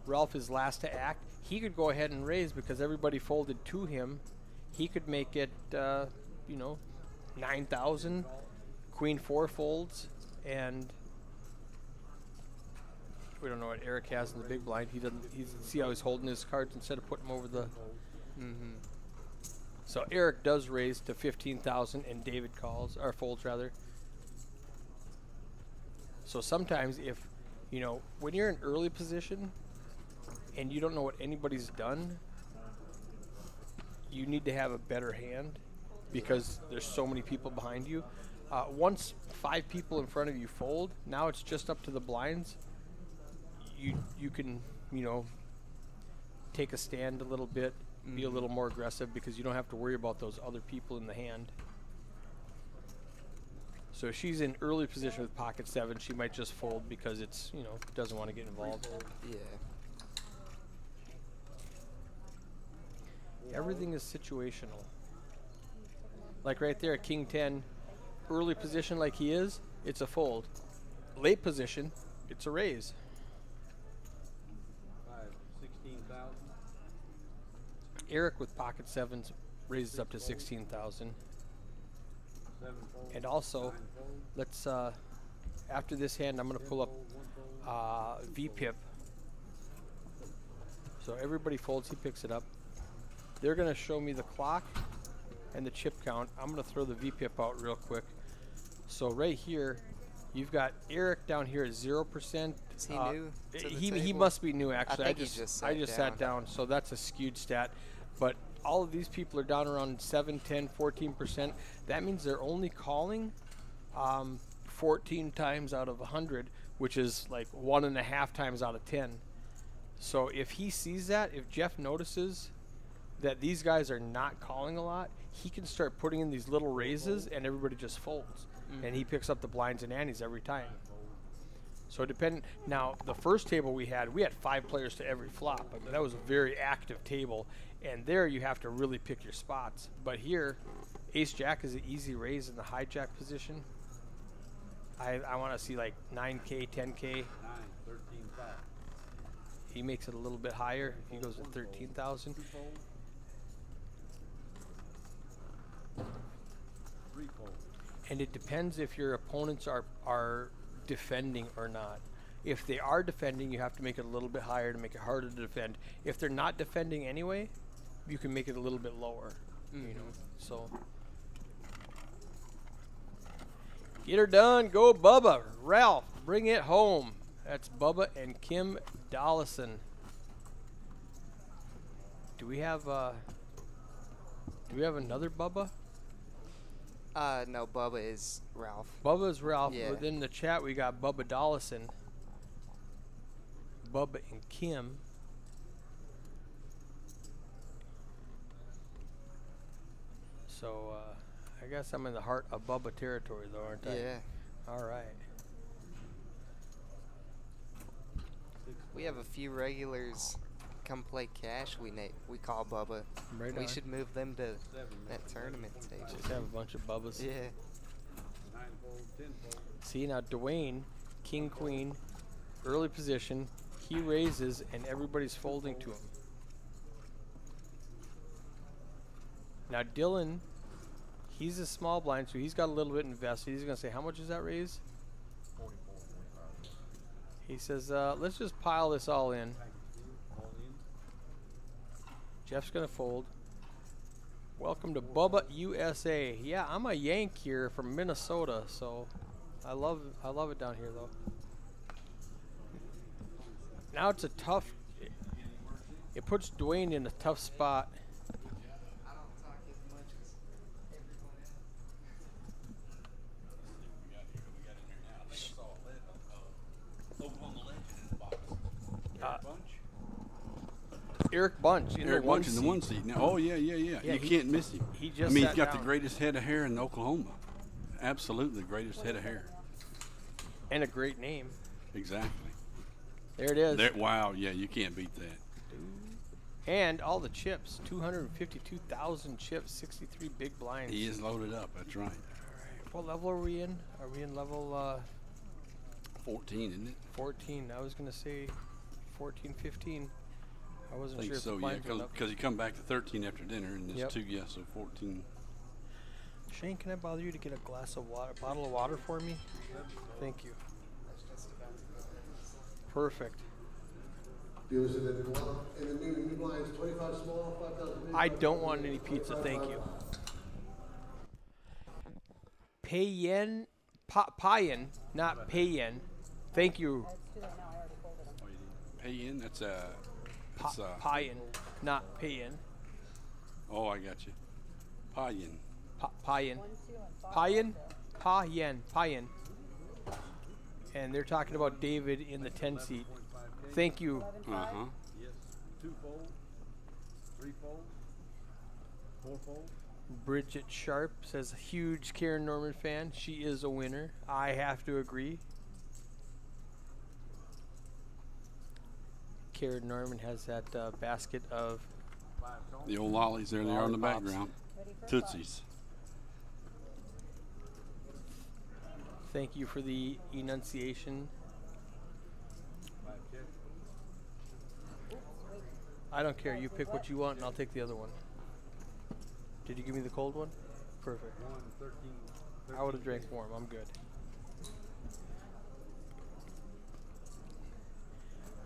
Ralph is last to act. He could go ahead and raise because everybody folded to him. He could make it, 9,000. Queen 4 folds, and we don't know what Eric has in the big blind. He doesn't. See how he's holding his cards instead of putting them over the. So Eric does raise to 15,000, and David calls or folds rather. So sometimes if, when you're in early position and you don't know what anybody's done, you need to have a better hand because there's so many people behind you. Once 5 people in front of you fold, now it's just up to the blinds. You can, take a stand a little bit, be a little more aggressive because you don't have to worry about those other people in the hand. So if she's in early position with pocket 7, she might just fold because it's, doesn't want to get involved. Yeah. Everything is situational. Like right there, king 10, early position like he is, it's a fold. Late position, it's a raise. 16,000. Eric with pocket 7s raises up to 16,000. And also, let's, after this hand, I'm going to pull up VPIP. So everybody folds, he picks it up. They're going to show me the clock and the chip count. I'm going to throw the VPIP out real quick. So right here, you've got Eric down here at 0%. Is he new to the He table? must be new, actually. I think he just sat down, so that's a skewed stat. But all of these people are down around 7, 10, 14%. That means they're only calling 14 times out of 100, which is like 1.5 times out of 10. So if he sees that, if Jeff notices that these guys are not calling a lot, he can start putting in these little raises and everybody just folds. And he picks up the blinds and antes every time. So now the first table we had 5 players to every flop. I mean, that was a very active table, and there you have to really pick your spots. But here, ace jack is an easy raise in the hijack position. I want to see like 9K, 10K. 13,000. He makes it a little bit higher. He goes to 13,000. And it depends if your opponents are defending or not. If they are defending, you have to make it a little bit higher to make it harder to defend. If they're not defending anyway, you can make it a little bit lower. So get her done. Go Bubba. Ralph, bring it home. That's Bubba and Kim Dollison. Do we have another Bubba? No, Bubba is Ralph. Bubba's Ralph. Yeah. Within the chat, we got Bubba Dollison, Bubba and Kim. So, I guess I'm in the heart of Bubba territory, though, aren't I? Yeah. All right. We have a few regulars come play cash. We call Bubba. Right We on. should move them to that tournament table. Just have a bunch of Bubbas. Yeah. See, now Dwayne, King, Queen, early position. He raises, and everybody's folding to him. Now Dylan, he's a small blind, so he's got a little bit invested. He's going to say, how much is that raise? He says, let's just pile this all in. Jeff's going to fold. Welcome to Bubba USA. Yeah, I'm a Yank here from Minnesota, so I love it down here, though. Now it's a tough. It puts Dwayne in a tough spot. Eric Bunch in Eric the one Bunch in the seat. one seat now. Oh yeah. Yeah, You he- can't miss him. he just I mean, sat he's got down. the greatest head of hair in Oklahoma. Absolutely the greatest head of hair. And a great name. Exactly. There it is. There, wow. Yeah, you can't beat that. And all the chips. 252,000 chips. 63 big blinds. He is loaded up. That's right. All right. What level are we in? Are we in level 14, isn't it? 14? I was going to say 14, 15. I I wasn't think sure if so. the Yeah, blinds went up. because you come back to 13 after dinner, and it's Yep. 2 yes, so 14. Shane, can I bother you to get a glass of water, bottle of water for me? Thank you. Perfect. Viewers in the new blinds, 25 small, 5,000 big. I don't want any pizza, thank you. Payen, Payen, not Payen. Thank you. That's too late now. I already folded them. Pay in. That's Payen, not Payen. Oh, I got you. Payan. Payen. 1, 2, and 5. Payen, Payen. And they're talking about David in the 10 seat. Thank you. 11, Uh 5. huh. Yes. 2 folds, 3 folds, 4 folds. Bridget Sharp says, huge Karen Norman fan. She is a winner. I have to agree. Karen Norman has that basket of The old lollies there. They are in the Lollipops. background. Ready for Tootsies. thank you for the enunciation. I don't care. You pick what you want and I'll take the other one. Did you give me the cold one? Perfect. 1, 13. I would have drank warm. I'm good.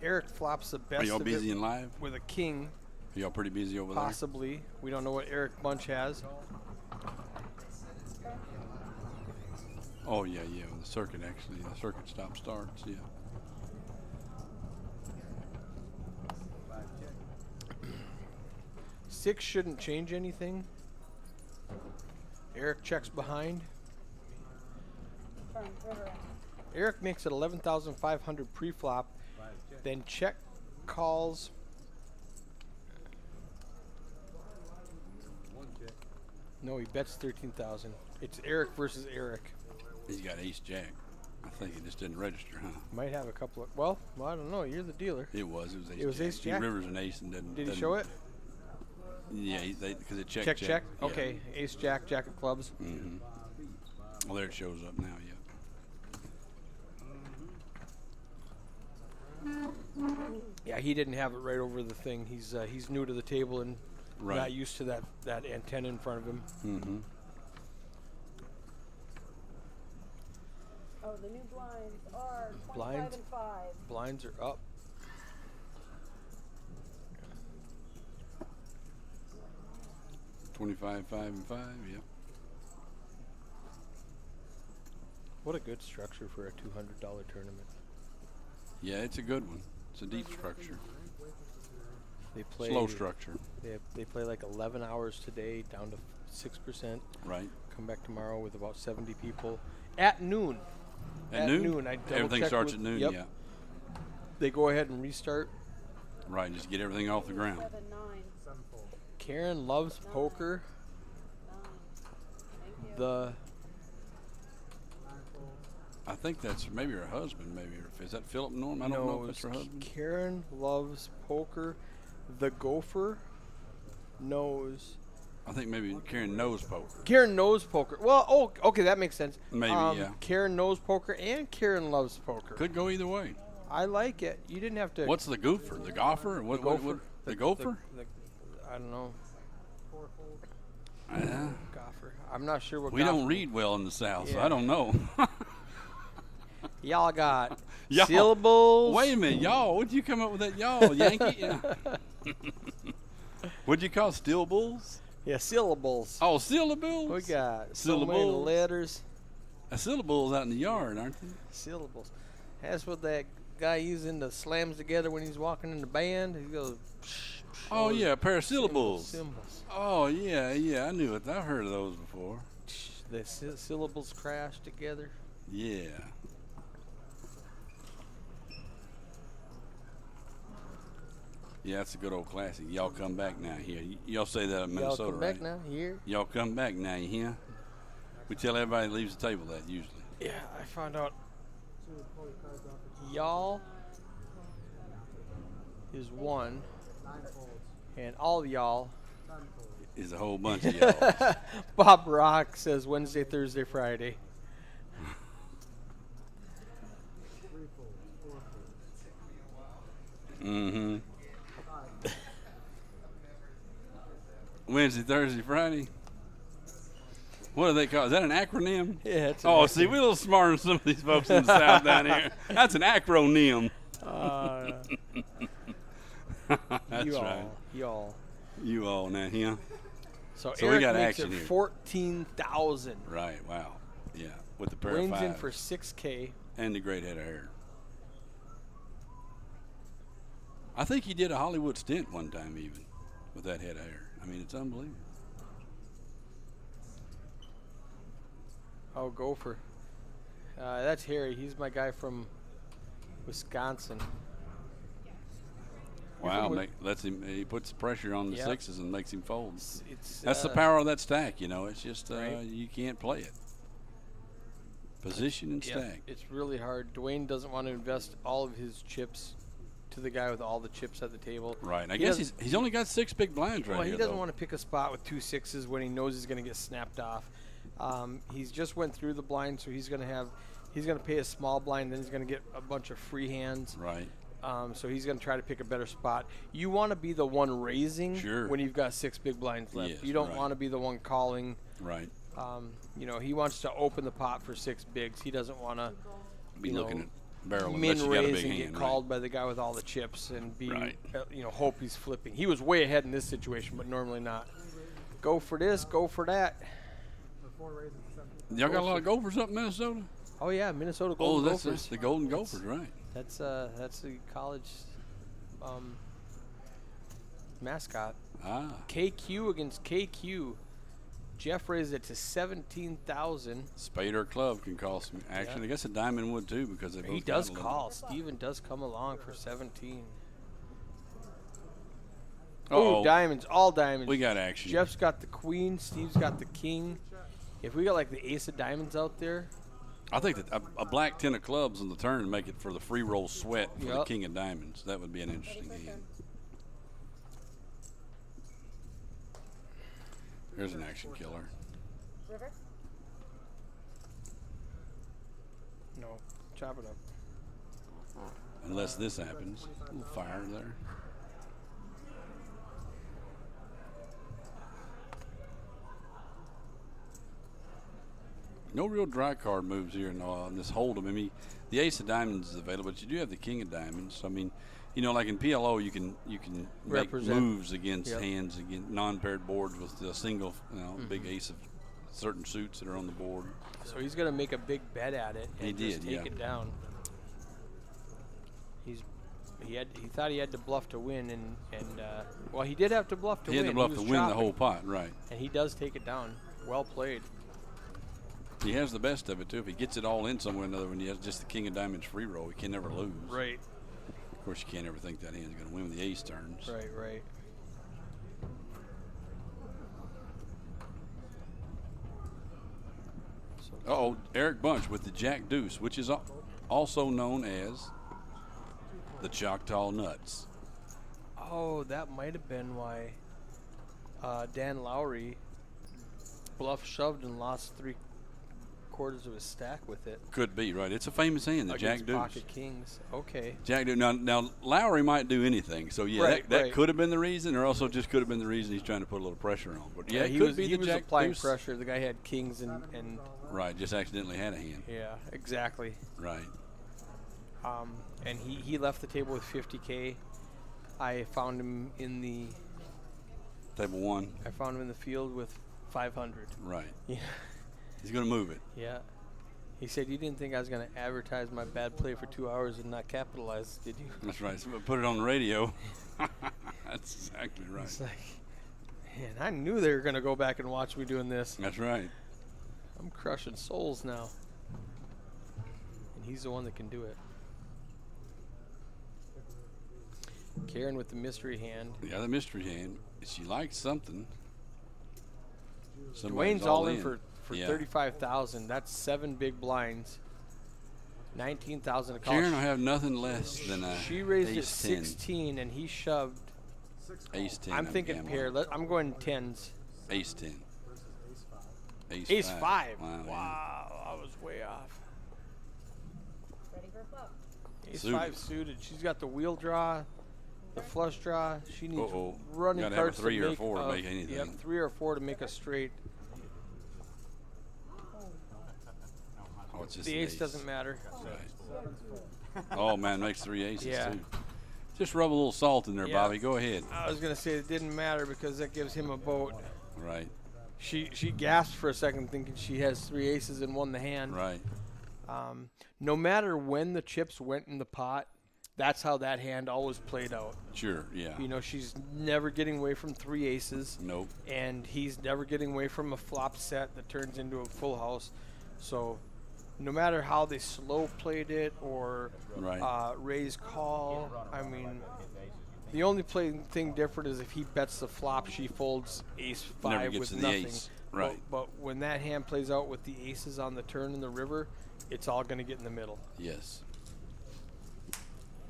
Eric flops the Are best y'all of busy it and live? with a king, Are y'all pretty busy over there? possibly. We don't know what Eric Bunch has. Oh yeah. The circuit actually. The circuit stop starts. Yeah. Six shouldn't change anything. Eric checks behind. Turn, river in. Eric makes it 11,500 pre-flop. Then check calls. No, he bets 13,000. It's Eric versus Eric. He's got ace jack. I think it just didn't register, huh? Might have a couple of. Well, I don't know. You're the dealer. It was. It was ace. It was jack. ace jack? He rivers an ace and doesn't. Did he doesn't- show it? Yeah, because it checked. Check. Yeah. Okay, ace jack, jack of clubs. Mm-hmm. Well, there it shows up now. Yeah. Yeah, he didn't have it right over the thing. He's new to the table and Right. not used to that antenna in front of him. Mm-hmm. Oh, the new blinds are 25 Blinds? and 5. Blinds are up. $25, 5, and 5. Yep. What a good structure for a $200 tournament. Yeah, it's a good one. It's a deep structure. They play Slow structure. They play like 11 hours today, down to 6%. Right. Come back tomorrow with about 70 people at noon. At noon? I Everything double-checked starts with- at noon, yep. yeah. They go ahead and restart. Right, just get everything off the ground. 7, 9, Karen loves poker. 9. Thank you. The I think that's maybe her husband, maybe. Is that Philip Norm? I don't know if that's her husband. Karen loves poker. The gopher knows. I think maybe Karen knows poker. Karen knows poker. Well, okay, that makes sense. Maybe, yeah. Karen knows poker and Karen loves poker. Could go either way. I like it. You didn't have to. What's the goofer? The golfer? What, gopher? the gopher? I don't know. Yeah. Gopher. I'm not sure what. We gopher don't read well in the South, so Yeah. I don't know. Y'all got Y'all. syllables. Wait a minute, y'all. What'd you come up with that, y'all, Yankee? What'd you call still bulls? Yeah, syllables. Oh, syllables? We got so many Syllables. letters. Syllables out in the yard, aren't they? Syllables. That's what that guy using the slams together when he's walking in the band. He goes. Oh, yeah, a pair of syllables. Symbols. Oh, yeah, I knew it. I've heard of those before. The syllables crash together. Yeah. Yeah, that's a good old classic. Y'all come back now here. Y'all say that in Minnesota, Y'all come right? back now here. Y'all come back now, you hear? We tell everybody that leaves the table that usually. Yeah, I found out. Y'all is one, and all y'all. Is a whole bunch of y'all. Bob Rock says Wednesday, Thursday, Friday. Mm-hmm. Wednesday, Thursday, Friday. What do they call? Is that an acronym? Yeah, it's an Oh, see, we're a little smarter than some of these folks in the South down here. That's an acronym. That's you right. Y'all. You all now, yeah. So we Eric got makes action it here. 14,000. Right. Wow. Yeah. With the pair Wins of in fives for 6K. and the great head of hair. I think he did a Hollywood stint one time, even with that head of hair. I mean, it's unbelievable. Oh, Gopher. That's Harry. He's my guy from Wisconsin. Wow, lets him. He puts pressure on the Yep. sixes and makes him fold. It's That's the power of that stack, you know. It's just Right. you can't play it. Position and yeah, stack. it's really hard. Dwayne doesn't want to invest all of his chips to the guy with all the chips at the table. Right. And I He guess doesn't- he's only got 6 big blinds right Well, here. he doesn't though. want to pick a spot with 2 sixes when he knows he's going to get snapped off. He's just went through the blind, so he's going to pay a small blind, then he's going to get a bunch of free hands. Right. So he's going to try to pick a better spot. You want to be the one raising Sure. when you've got 6 big blinds left. Yes, you don't right. want to be the one calling. Right. He wants to open the pot for 6 bigs. He doesn't want to Be looking at barrel min unless you got a raise big and hand. get called by the guy with all the chips and be Right. hope he's flipping. He was way ahead in this situation, but normally not. Go for this, go for that. Right. Y'all got a lot of gophers up in Minnesota? Oh yeah, Minnesota Oh, Golden that's Gophers. the Golden Gophers, right? That's the college mascot. Ah. KQ against KQ. Jeff raised it to 17,000. Spade or club can call some action. Yeah. I guess a diamond would too because they both He got does a little- call. Steven does come along for 17. Uh-oh. Ooh, diamonds, all diamonds. We got action. Jeff's got the queen. Steve's got the king. If we got like the ace of diamonds out there, I think that a black 10 of clubs on the turn to make it for the free roll sweat for the Yep. king of diamonds. That would be an interesting hand. Here's an action killer. River? no, chop it up. Unless this happens. A little fire there. No real dry card moves here in this hold'em. I mean, the ace of diamonds is available, but you do have the king of diamonds. So, I mean, like in PLO, you can make Represent. moves against Yep. hands, against non-paired boards with a single, big ace of certain suits that are on the board. So he's gonna make a big bet at it and He just did, take yeah. it down. He's He thought he had to bluff to win, and well, he did have to bluff to He win. had to bluff was to win the chopping, whole pot, right. and he does take it down. Well played. He has the best of it, too. If he gets it all in somewhere or another, when he has just the king of diamonds free roll, he can never lose. Right. Of course, you can't ever think that hand's going to win with the ace turns. Right. Uh-oh, Eric Bunch with the Jack Deuce, which is also known as the Choctaw Nuts. Oh, that might have been why Dan Lowry bluff shoved and lost 3/4 of his stack with it. Could be, right. It's a famous hand, the Against Jack Deuce. pocket kings. Okay. Jack Deuce. Now Lowry might do anything, so yeah, Right, that right. could have been the reason, or also just could have been the reason he's trying to put a little pressure on. But yeah, it he could was, be he the was Jack applying Deuce. pressure. The guy had kings and Right, just accidentally had a hand. yeah, exactly. Right. And he left the table with 50K. I found him in the Table 1. I found him in the field with 500. Right. Yeah. He's going to move it. Yeah. He said, "You didn't think I was going to advertise my bad play for 2 hours and not capitalize, did you?" That's right. So put it on the radio. That's exactly right. It's like, man, I knew they were going to go back and watch me doing this. That's right. I'm crushing souls now. And he's the one that can do it. Karen with the mystery hand. Yeah, the mystery hand. She likes something. Somebody's Dwayne's all in for Yeah. 35,000. That's 7 big blinds. 19,000 a call. Karen will have nothing less than a She raised it ace 10. 16 and he shoved. Ace 10. I'm thinking gambling. pair. I'm going tens. Ace 10. Ace 5. Wow. Wow, I was way off. Ready for flop. Ace Suited. 5 suited. She's got the wheel draw, the flush draw. She needs Uh-oh. running Gotta have a cards 3 to or make 4 to a- make anything. Yep, 3 or 4 to make a straight. Oh, it's just The an ace doesn't matter. Right. Oh, man, makes 3 aces, Yeah. too. Just rub a little salt in there, Yeah. Bobby. Go ahead. I was gonna say it didn't matter because that gives him a vote. Right. She gasped for a second, thinking she has 3 aces and won the hand. Right. No matter when the chips went in the pot, that's how that hand always played out. Sure, yeah. You know, she's never getting away from 3 aces, Nope. and he's never getting away from a flop set that turns into a full house. So, no matter how they slow played it or Right. raise call, I mean, the only thing different is if he bets the flop, she folds ace 5 Never gets with to the nothing. ace. Right. But when that hand plays out with the aces on the turn in the river, it's all going to get in the middle. Yes.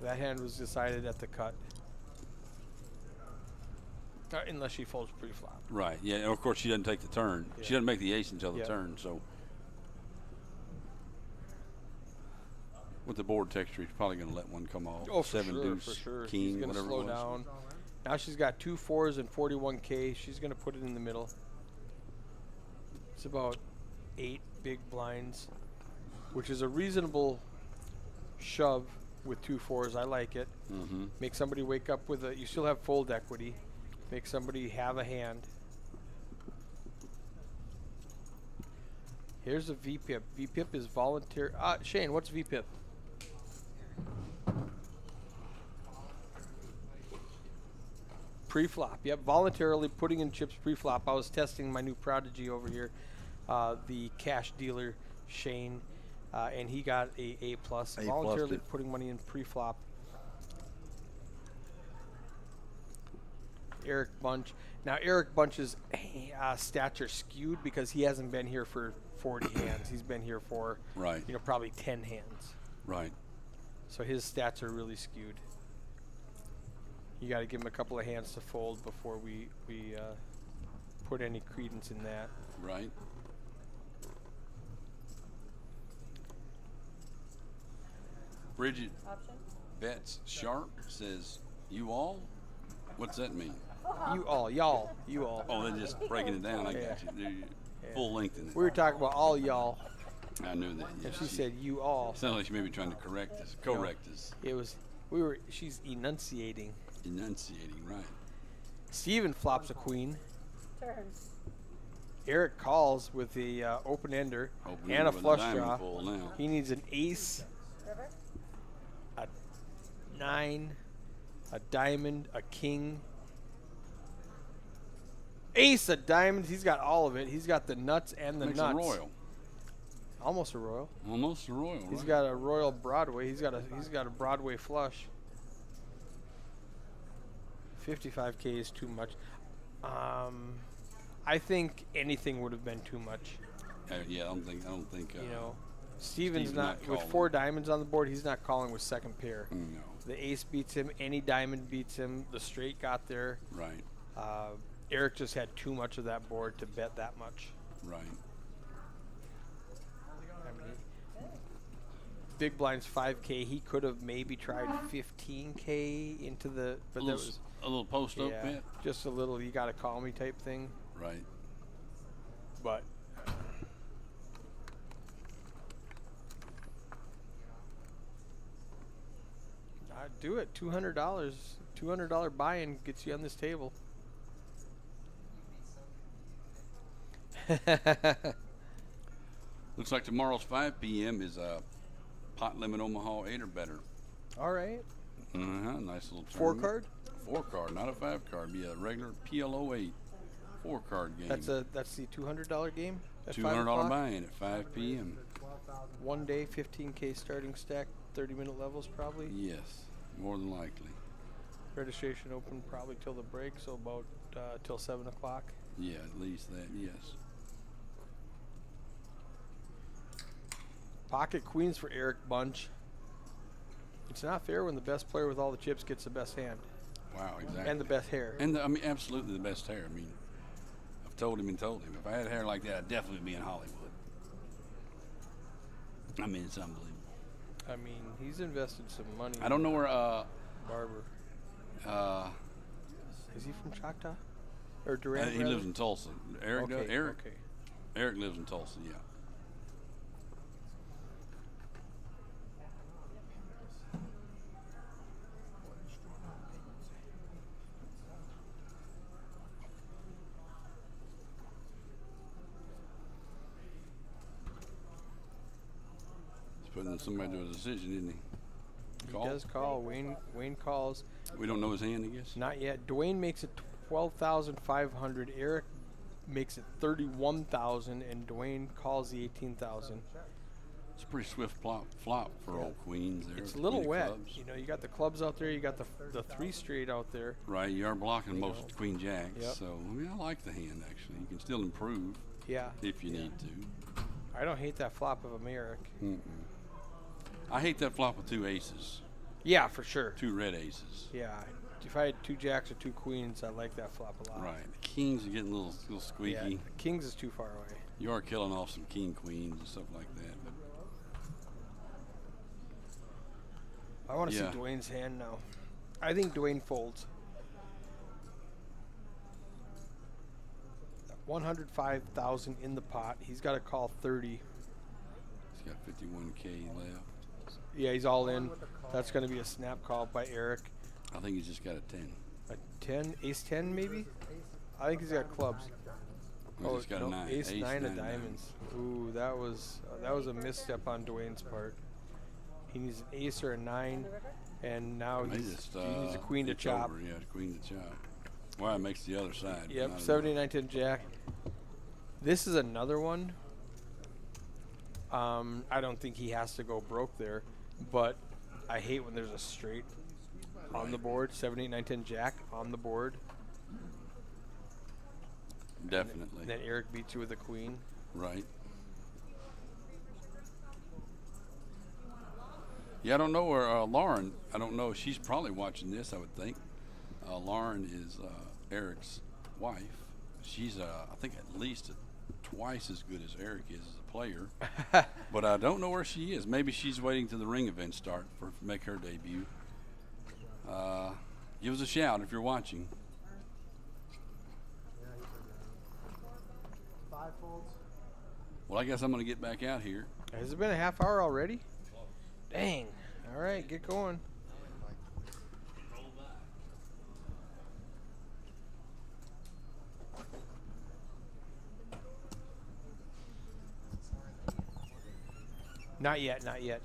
That hand was decided at the cut. Unless she folds pre-flop. Right. Yeah, and of course, she doesn't take the turn. Yeah. She doesn't make the ace until the Yeah. turn, so. With the board texture, he's probably going to let one come off. Oh, for 7 sure, deuce, for sure. king, He's going to whatever slow it was. down. Now she's got 2 4s and 41K. She's going to put it in the middle. It's about 8 big blinds, which is a reasonable shove with 2 4s. I like it. Mm-hmm. Make somebody wake up with a. You still have fold equity. Make somebody have a hand. Here's a VPIP. VPIP is voluntary. Shane, what's VPIP? Pre-flop. Yep, voluntarily putting in chips pre-flop. I was testing my new prodigy over here, the cash dealer, Shane, and he got a A+. Voluntarily it. putting money in pre-flop. Eric Bunch. Now, Eric Bunch's stats are skewed because he hasn't been here for 40 hands. He's been here for, Right. probably 10 hands. Right. So his stats are really skewed. You got to give him a couple of hands to fold before we put any credence in that. Right. Bridget Option. bets sharp, says, you all? What's that mean? You all. Oh, they're just breaking it down. I got you. They're full length in it. We were talking about all y'all, I knew that. Yeah, and she said you all. Sounded like she may be trying to correct us. It was. She's enunciating. Enunciating, right. Steven flops a queen. Turn. Eric calls with the open ender Open and a with flush diamond draw. full now. He needs an ace. River. 9, a diamond, a king, ace of diamonds. He's got all of it. He's got the nuts and the Makes nuts. a royal. Almost a royal. Almost a royal, He's right? got a royal Broadway. He's got a Broadway flush. 55K is too much. I think anything would have been too much. Yeah, I don't think. You know, Steven's Steve's not not with calling. 4 diamonds on the board. He's not calling with second pair. No. The ace beats him. Any diamond beats him. The straight got there. Right. Eric just had too much of that board to bet that much. Right. I mean, big blind's 5K. He could have maybe tried 15K into the, but that was A little post up yeah, bet. just a little. You got to call me type thing. Right. But I'd do it. $200. $200 buy-in gets you on this table. Looks like tomorrow's 5 p.m. is pot limit Omaha 8 or better. All right. Nice little 4 tournament. card. 4 card, not a 5 card. Be a regular PLO 8 4 card game. That's the $200 game. At 5 $200 o'clock? buy-in at 5 p.m. One day, 15K starting stack, 30-minute levels probably. Yes, more than likely. Registration open probably till the break, so about till 7 o'clock. Yeah, at least that. Yes. Pocket queens for Eric Bunch. It's not fair when the best player with all the chips gets the best hand Wow, exactly. and the best hair. And I mean, absolutely the best hair. I mean, I've told him and told him. If I had hair like that, I'd definitely be in Hollywood. I mean, it's unbelievable. I mean, he's invested some money. I don't know where. Barber. Is he from Choctaw? Or He Durant? lives in Tulsa. Eric does. Okay, Eric. okay. Eric lives in Tulsa. Yeah. He's putting somebody to a decision, isn't he? He does call. Wayne calls. We don't know his hand, I guess. Not yet. Dwayne makes it 12,500. Eric makes it 31,000, and Dwayne calls the 18,000. It's a pretty swift flop for old Queens there. It's a little Queen of wet. clubs. You know, you got the clubs out there. You got the 3 straight out there. Right, you are blocking You most know. Queen Jacks. Yep. So, I mean, I like the hand, actually. You can still improve Yeah. if you need to. I don't hate that flop of him, Eric. I hate that flop with 2 aces, Yeah, for sure. 2 red aces. Yeah. If I had 2 jacks or 2 queens, I like that flop a lot. Right. The kings are getting a little squeaky. Yeah, the kings is too far away. You are killing off some king queens and stuff like that. But I want to Yeah. see Dwayne's hand now. I think Dwayne folds. 105,000 in the pot. He's got to call 30. he's got 51K left. Yeah, he's all in. That's going to be a snap call by Eric. I think he's just got a 10. A 10, ace 10 maybe? I think he's got clubs. He's just got a 9. Ace 9 of diamonds. Ooh, that was a misstep on Dwayne's part. He needs an ace or a 9, and now he needs a queen to it's chop. over. Yeah, queen to chop. Well, it makes the other side. Yep, Not 79 10 jack. This is another one. I don't think he has to go broke there, but I hate when there's a straight on the board. 7 8 9 10 jack on the board. Definitely. Then Eric beats you with a queen. Right. Yeah, I don't know where Lauren. I don't know. She's probably watching this, I would think. Lauren is Eric's wife. She's, I think, at least twice as good as Eric is as a player. But I don't know where she is. Maybe she's waiting till the ring event start for make her debut. Give us a shout if you're watching. 5 folds. Well, I guess I'm going to get back out here. Has it been a half hour already? Dang. All right, get going. Not yet, not yet.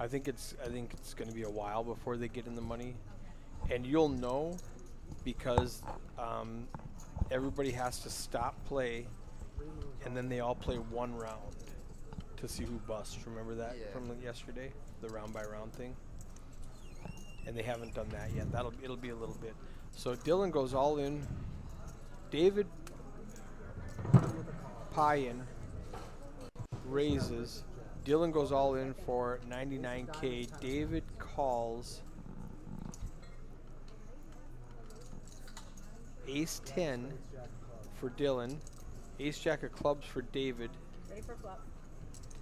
I think it's going to be a while before they get in the money, and you'll know because everybody has to stop play, and then they all play one round to see who busts. Remember that from yesterday, the round by round thing? And they haven't done that yet. It'll be a little bit. So Dylan goes all in. David Payan raises. Dylan goes all in for 99K. David calls Ace 10 for Dylan. Ace Jack of clubs for David. Ready for flop.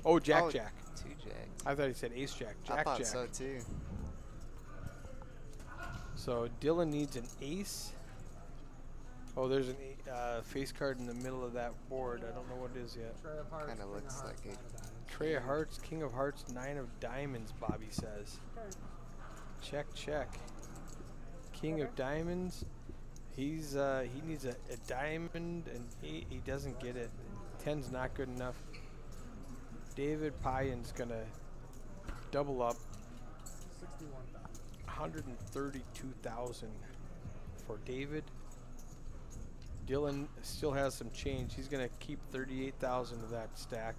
Oh, Jack Jack. 2 jacks. I thought he said Ace Jack. I Jack thought Jack. so too. So Dylan needs an ace. Oh, there's a face card in the middle of that board. I don't know what it is yet. Kind of looks like it. Tray of hearts, king of hearts, 9 of diamonds, Bobby says. Check, check. King of diamonds. He needs a diamond, and he doesn't get it. 10's not good enough. David Payan's going to double up. 132,000 for David. Dylan still has some change. He's going to keep 38,000 of that stack.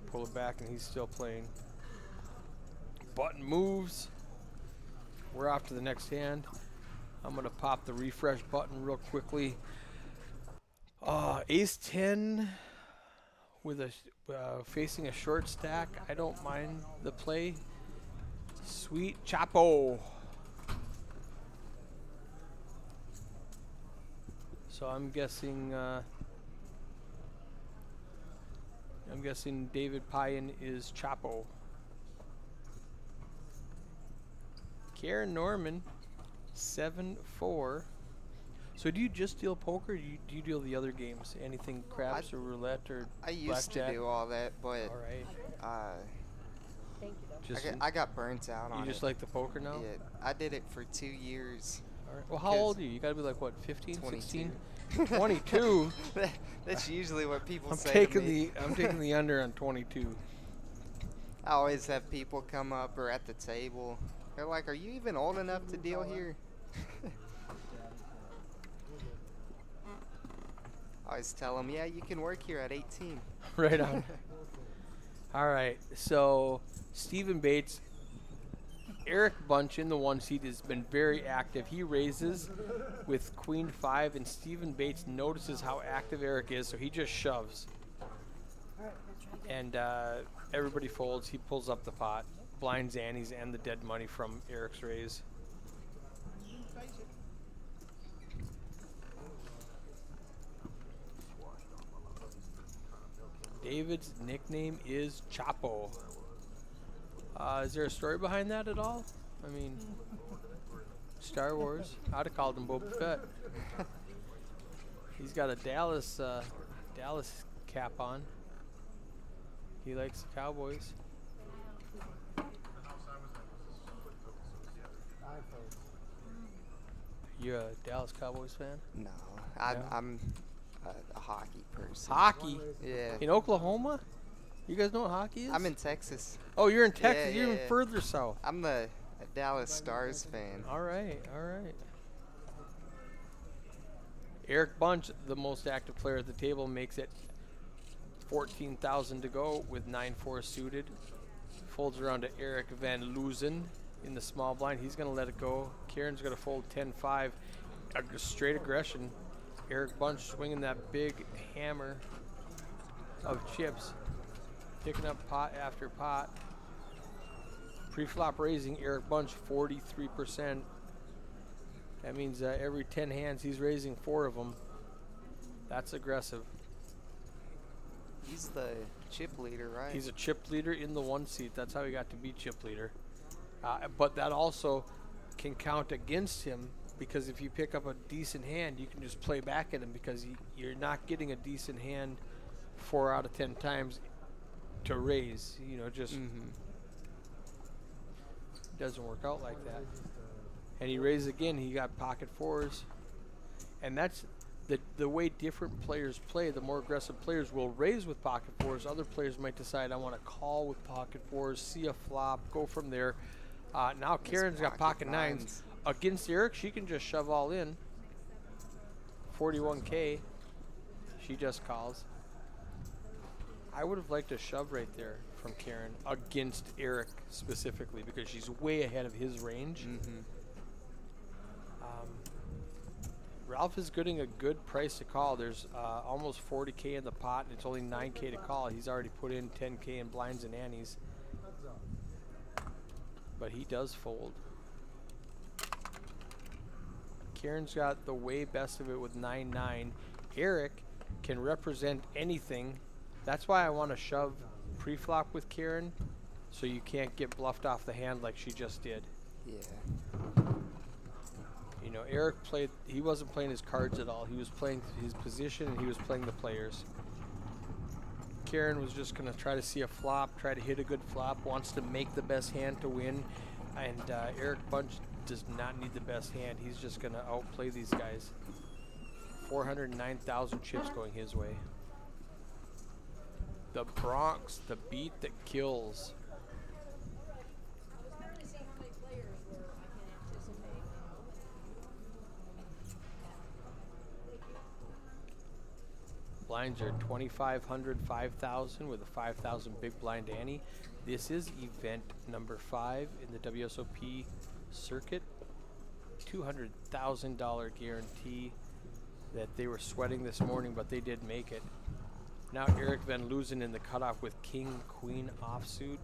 Pull it back, and he's still playing. Button moves. We're off to the next hand. I'm going to pop the refresh button real quickly. Ace 10 with a facing a short stack. I don't mind the play. Sweet Chapo. So I'm guessing David Payan is Chapo. Karen Norman, 7-4. So do you just deal poker? Or do you deal the other games? Anything craps or roulette or I used blackjack? to do all that, but All right. Thank you, though. Just I got burnt out on you it. just like the poker now? Yeah, I did it for 2 years. All right. Well, how old are you? You got to be like what, 15, 22. 16? 22. That's usually what people I'm say taking to me. I'm taking the under on 22. I always have people come up or at the table. They're like, "Are you even old enough to deal here?" I always tell them, "Yeah, you can work here at 18." Right on. All right. So Stephen Bates, Eric Bunch in the 1 seat has been very active. He raises with Queen 5, and Stephen Bates notices how active Eric is, so he just shoves. And everybody folds. He pulls up the pot, blinds Annie's and the dead money from Eric's raise. David's nickname is Chapo. Is there a story behind that at all? I mean, Star Wars. I'd have called him Boba Fett. He's got a Dallas cap on. He likes the Cowboys. You a Dallas Cowboys fan? No, No? I'm a hockey person. Hockey? Yeah. In Oklahoma? You guys know what hockey is? I'm in Texas. Oh, you're in Texas. Yeah, You're yeah, even yeah. further south. I'm a Dallas Stars fan. All right, all right. Eric Bunch, the most active player at the table, makes it 14,000 to go with 9-4 suited. Folds around to Eric Van Loozen in the small blind. He's going to let it go. Karen's going to fold 10-5. Straight aggression. Eric Bunch swinging that big hammer of chips. Picking up pot after pot. Pre-flop raising, Eric Bunch 43%. That means every 10 hands he's raising 4 of them. That's aggressive. He's the chip leader, right? He's a chip leader in the 1 seat. That's how he got to be chip leader. But that also can count against him, because if you pick up a decent hand, you can just play back at him, because you're not getting a decent hand 4 out of 10 times to raise. You know, just doesn't work out like that. And he raised again. He got pocket 4s, and that's the way different players play, the more aggressive players will raise with pocket fours. Other players might decide, I want to call with pocket fours, see a flop, go from there. Now Karen's got pocket nines. Against Eric, she can just shove all in. 41K. She just calls. I would have liked a shove right there from Karen against Eric specifically because she's way ahead of his range. Ralph is getting a good price to call. There's almost 40K in the pot, and it's only 9K to call. He's already put in 10K in blinds and antes. But he does fold. Karen's got the way best of it with 9-9. Eric can represent anything. That's why I want to shove pre-flop with Karen, so you can't get bluffed off the hand like she just did. Yeah. You know, Eric played, he wasn't playing his cards at all. He was playing his position and he was playing the players. Karen was just going to try to see a flop, try to hit a good flop, wants to make the best hand to win. And Eric Bunch does not need the best hand. He's just going to outplay these guys. 409,000 chips going his way. The Bronx, the beat that kills. Blinds are 2,500, 5,000 with a 5,000 big blind ante. This is event number 5 in the WSOP circuit. $200,000 guarantee that they were sweating this morning, but they did make it. Now Eric Van Loozen in the cutoff with King, Queen offsuit.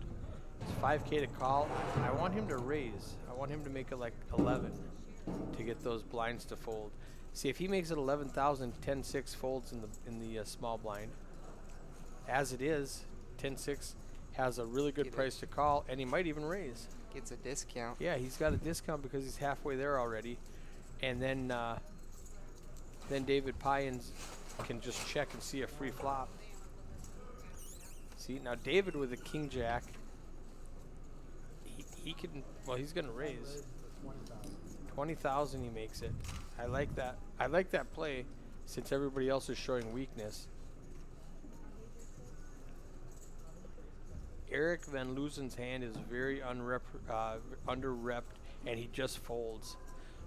It's 5K to call. I want him to raise. I want him to make it like 11 to get those blinds to fold. See, if he makes it 11,000, 10-6 folds in the small blind. As it is, 10-6 has a really good price to call, and he might even raise. Gets a discount. Yeah, he's got a discount because he's halfway there already. And then David Pyens can just check and see a free flop. See, now David with a king jack, he can, well, he's going to raise. 20,000 he makes it. I like that. I like that play since everybody else is showing weakness. Eric Van Loozen's hand is very under-repped, and he just folds.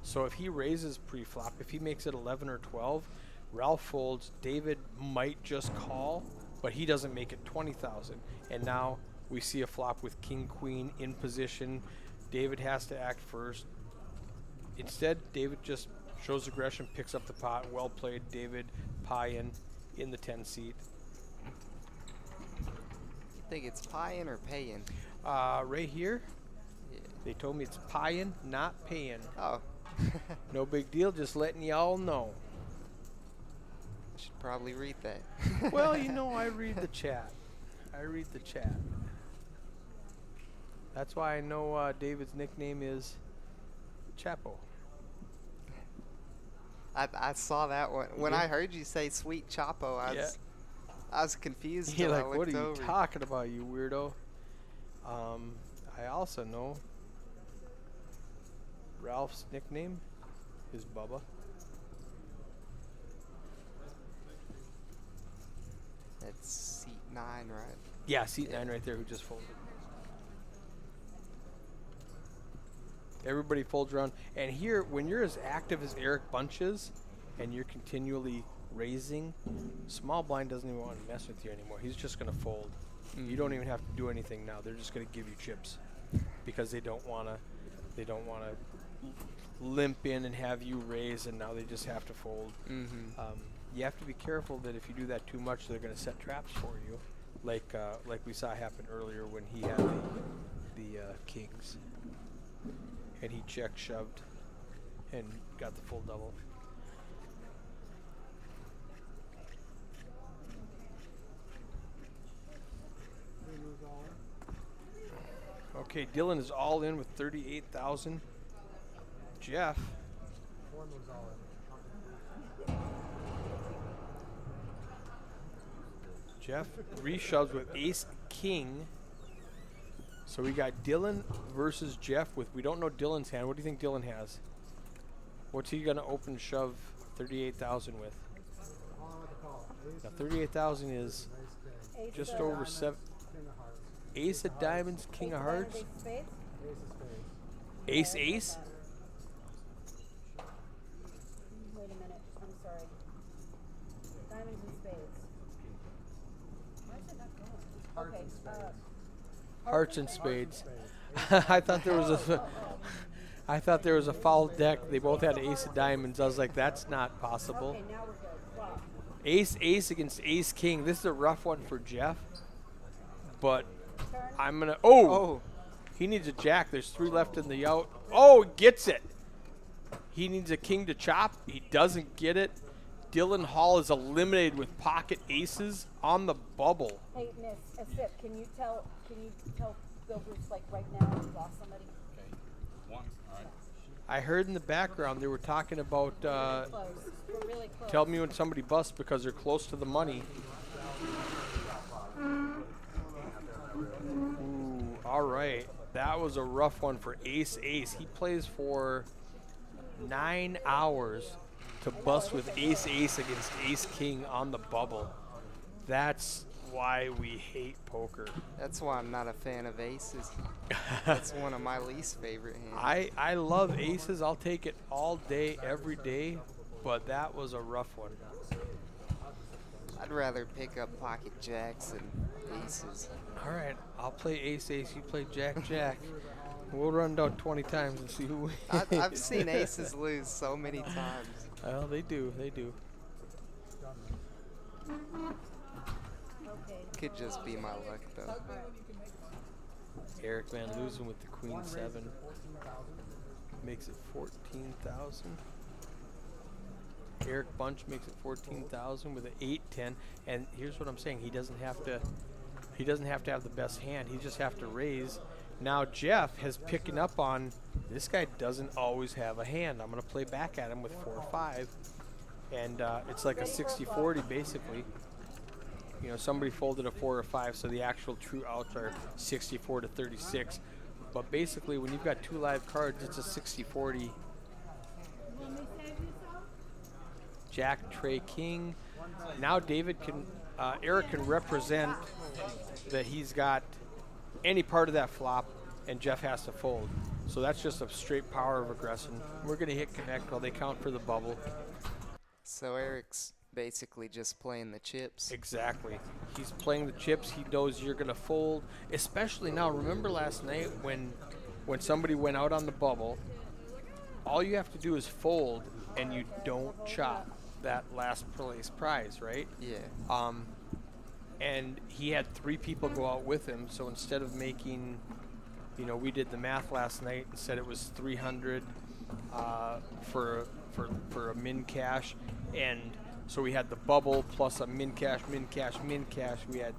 So if he raises pre-flop, if he makes it 11 or 12, Ralph folds. David might just call, but he doesn't make it 20,000. And now we see a flop with King Queen in position. David has to act first. Instead, David just shows aggression, picks up the pot. Well played, David Pyen in the 10 seat. You think it's paying or paying? Right here, Yeah. they told me it's Pyen, not paying. Oh. No big deal, just letting y'all know. I should probably read that. Well, you know, I read the chat. I read the chat. That's why I know David's nickname is Chapo. I saw that one. When I heard you say Sweet Chapo, I was confused. You're till I like, what are looked you over. talking about, you weirdo? I also know Ralph's nickname is Bubba. That's seat 9, right? Yeah, seat 9 right there who just folded. Everybody folds around. And here, when you're as active as Eric Bunch is, and you're continually raising, small blind doesn't even want to mess with you anymore. He's just going to fold. You don't even have to do anything now. They're just going to give you chips because they don't want to limp in and have you raise, and now they just have to fold. You have to be careful that if you do that too much, they're going to set traps for you, like we saw happen earlier when he had the kings. And he check shoved and got the full double. Okay, Dylan is all in with 38,000. Jeff. Jeff reshoves with ace king. So we got Dylan versus Jeff with, we don't know Dylan's hand. What do you think Dylan has? What's he going to open shove 38,000 with? Now 38,000 is Ace just of over diamonds. 7. Ace of diamonds, king of Ace hearts, diamonds, ace of spades? ace, Okay, ace. Wait a minute, I'm sorry. Diamonds and spades. Why is it not going? Okay, Hearts and spades. I thought there was a, I thought there was a foul deck. They both had ace of diamonds. I was like, that's not possible. okay, now we're good. Flop. Ace, ace against ace, king. This is a rough one for Jeff. But Turn. I'm gonna. Oh, Oh, he needs a jack. There's 3 left in the out. Oh, gets it. He needs a king to chop. He doesn't get it. Dylan Hall is eliminated with pocket aces on the bubble. Hey, Miss Sip, can you tell Bill Bruce like right now he lost somebody? Okay. 1. All right. I heard in the background they were talking about Close. We're really close. tell me when somebody busts because they're close to the money. Ooh, all right. That was a rough one for Ace Ace. He plays for 9 hours to bust with Ace Ace against Ace King on the bubble. That's why we hate poker. that's why I'm not a fan of aces. That's one of my least favorite hands. I love aces. I'll take it all day, every day, but that was a rough one. I'd rather pick up pocket jacks than aces. All right, I'll play ace ace. You play jack jack. We'll run down 20 times and see who wins. I've seen aces lose so many times. Well, they do. They do. Okay. Could just be my luck though. Eric Van losing with the queen 7 makes it 14,000. Eric Bunch makes it 14,000 with an 8-10. And here's what I'm saying: he doesn't have to. He doesn't have to have the best hand. He just have to raise. Now Jeff has picking up on this guy doesn't always have a hand. I'm going to play back at him with 4 or 5, and it's like a 60-40 basically. You know, somebody folded a 4 or 5, so the actual true outs are 64 to 36. But basically, when you've got 2 live cards, it's a 60-40. Jack, Trey, King. Now David can, Eric can represent that he's got any part of that flop, and Jeff has to fold. So that's just a straight power of aggression. We're going to hit connect while they count for the bubble. So Eric's basically just playing the chips. Exactly. He's playing the chips. He knows you're going to fold. Especially now, remember last night when somebody went out on the bubble, all you have to do is fold, and you don't chop that last place prize, right? Yeah. And he had 3 people go out with him, so instead of making, you know, we did the math last night and said it was 300 for a min cash, and so we had the bubble plus a min cash. We had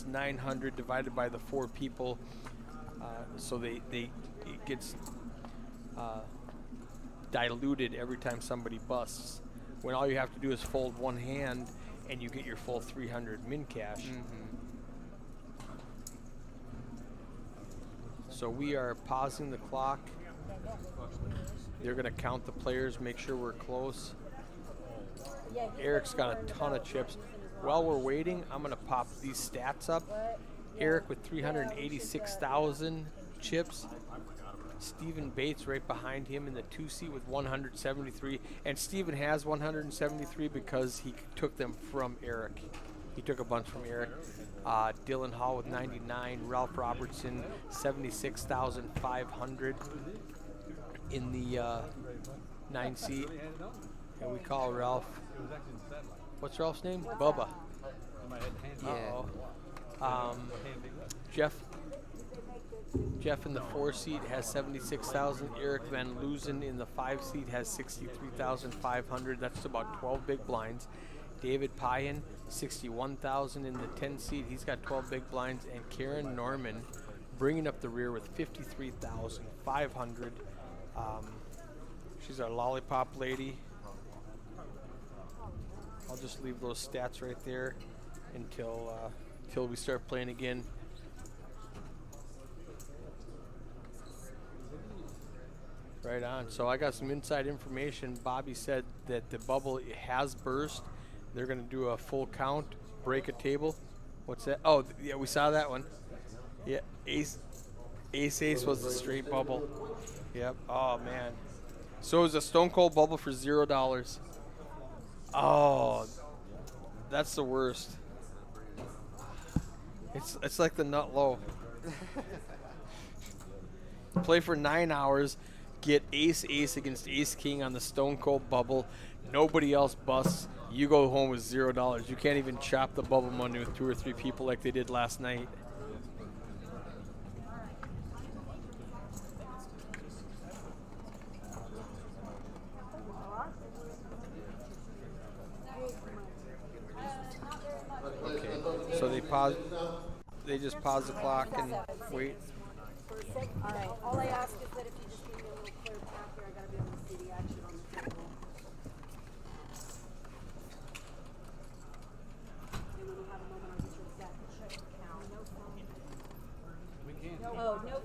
900 divided by the 4 people, so it gets diluted every time somebody busts. When all you have to do is fold 1 hand, and you get your full 300 min cash. So we are pausing the clock. They're going to count the players, make sure we're close. Eric's got a ton of chips. While we're waiting, I'm going to pop these stats up. Eric with 386,000 chips. Stephen Bates right behind him in the 2 seat with 173. And Stephen has 173 because he took them from Eric. He took a bunch from Eric. Dylan Hall with 99. Ralph Robertson, 76,500 in the 9 seat. And we call Ralph. What's Ralph's name? Bubba. Yeah. Jeff in the 4 seat has 76,000. Eric Van Loozen in the 5 seat has 63,500. That's about 12 big blinds. David Payan, 61,000 in the 10 seat. He's got 12 big blinds. And Karen Norman bringing up the rear with 53,500. She's our lollipop lady. I'll just leave those stats right there until we start playing again. Right on. So I got some inside information. Bobby said that the bubble has burst. They're gonna do a full count, break a table. What's that? Oh, yeah, we saw that one. Yeah, ace was the straight bubble. Yep. Oh man. So it was a Stone Cold bubble for $0. Oh, that's the worst. It's like the nut low. Play for 9 hours, get ace against ace king on the Stone Cold bubble. Nobody else busts. You go home with $0. You can't even chop the bubble money with 2 or 3 people like they did last night. Okay, so they just pause the clock and wait. All right. All I ask is that if you just give me a little clear path here, I gotta be able to see the action on the table. And when you have a moment, I'll get your exact check count. No phone. No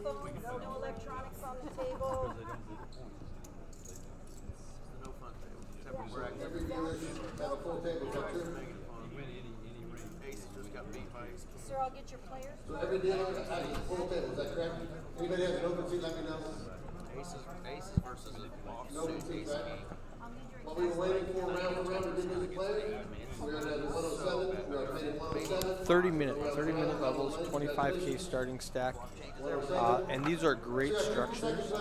phones, no electronics on the table. Every dealer should have a full table, is that true? Sir, I'll get your players. So every dealer has a full table, is that correct? Anybody has an open seat, let me know. Aces versus an No open offsuit seat, ace right? king. While we were waiting for round to give music players, we're at 107, we're playing 107. 30-minute levels, 25K starting stack. And these are great structures.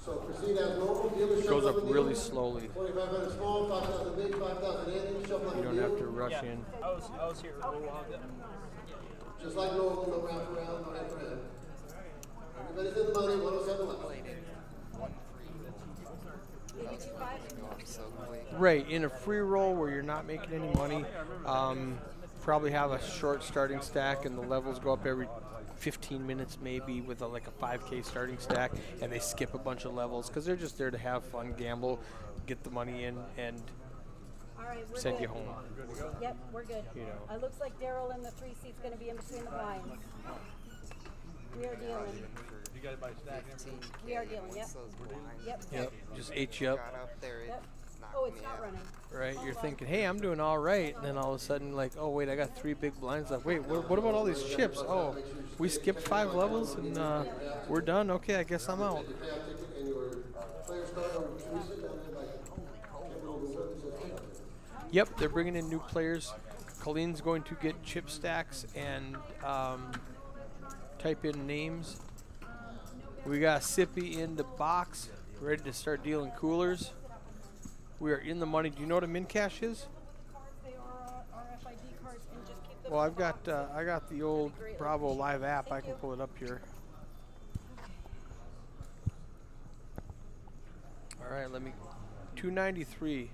So proceed as normal. It goes up really slowly. 2,500 small, 5,000 big, 5,000 ante, shuffle like You don't have to rush in. I was here a little while ago. just like normal, no round for round, no round for round. Everybody's in the money, 107 left. Right, in a free roll where you're not making any money, probably have a short starting stack and the levels go up every 15 minutes maybe with like a 5K starting stack, and they skip a bunch of levels because they're just there to have fun, gamble, get the money in, and All right, we're send good. you home. Yep, we're good. You know. It looks like Daryl in the 3 seat's going to be in between the blinds. We are dealing. You got it by stacking? We are dealing, yep. Yep. Just ate you up. Got up there, it Yep. knocked Oh, it's me not out. running. Right, you're thinking, hey, I'm doing all right, and then all of a sudden, like, oh wait, I got 3 big blinds left. Wait, what about all these chips? Oh, we skipped 5 levels and we're done. Okay, I guess I'm out. And your players start on 3 sit down there like, Yep, they're bringing in new players. Colleen's going to get chip stacks and type in names. We got Sippy in the box, ready to start dealing coolers. We are in the money. Do you know what a min cash is? They are RFID cards, and just keep them. Well, I got the old Bravo Live app. I can pull it up here. All right, let me. 293.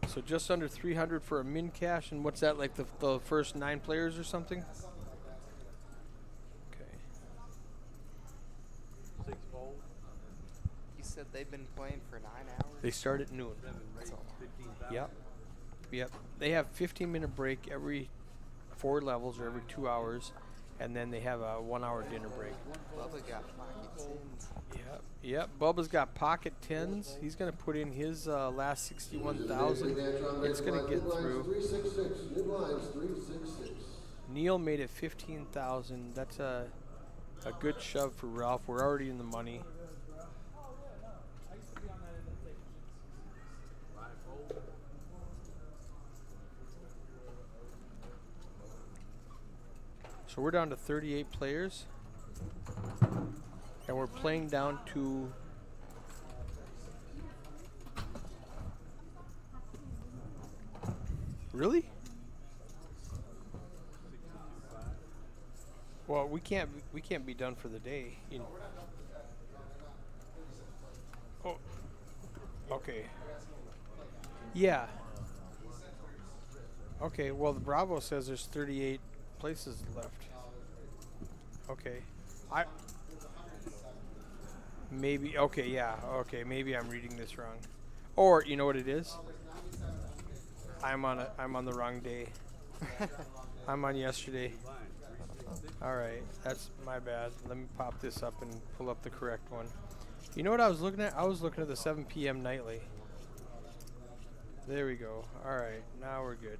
So just under 300 for a min cash, and what's that, like the first 9 players or something? Okay. 6 fold. You said they've been playing for 9 hours? They start at noon. That's a lot. Yep. They have 15-minute break every 4 levels or every 2 hours, and then they have a 1-hour dinner break. Bubba got pocket tens. Yep. Bubba's got pocket 10s. He's going to put in his last 61,000. It's going to get through. 366, new blinds, 366. Neil made it 15,000. That's a good shove for Ralph. We're already in the money. So we're down to 38 players, and we're playing down to really? Well, we can't be done for the day. You know. Oh, okay. Yeah. Okay. Well, the Bravo says there's 38 places left. Okay. Maybe maybe I'm reading this wrong. Or you know what it is? I'm on the wrong day. I'm on yesterday. All right, that's my bad. Let me pop this up and pull up the correct one. You know what I was looking at? I was looking at the 7 p.m. nightly. There we go. All right, now we're good.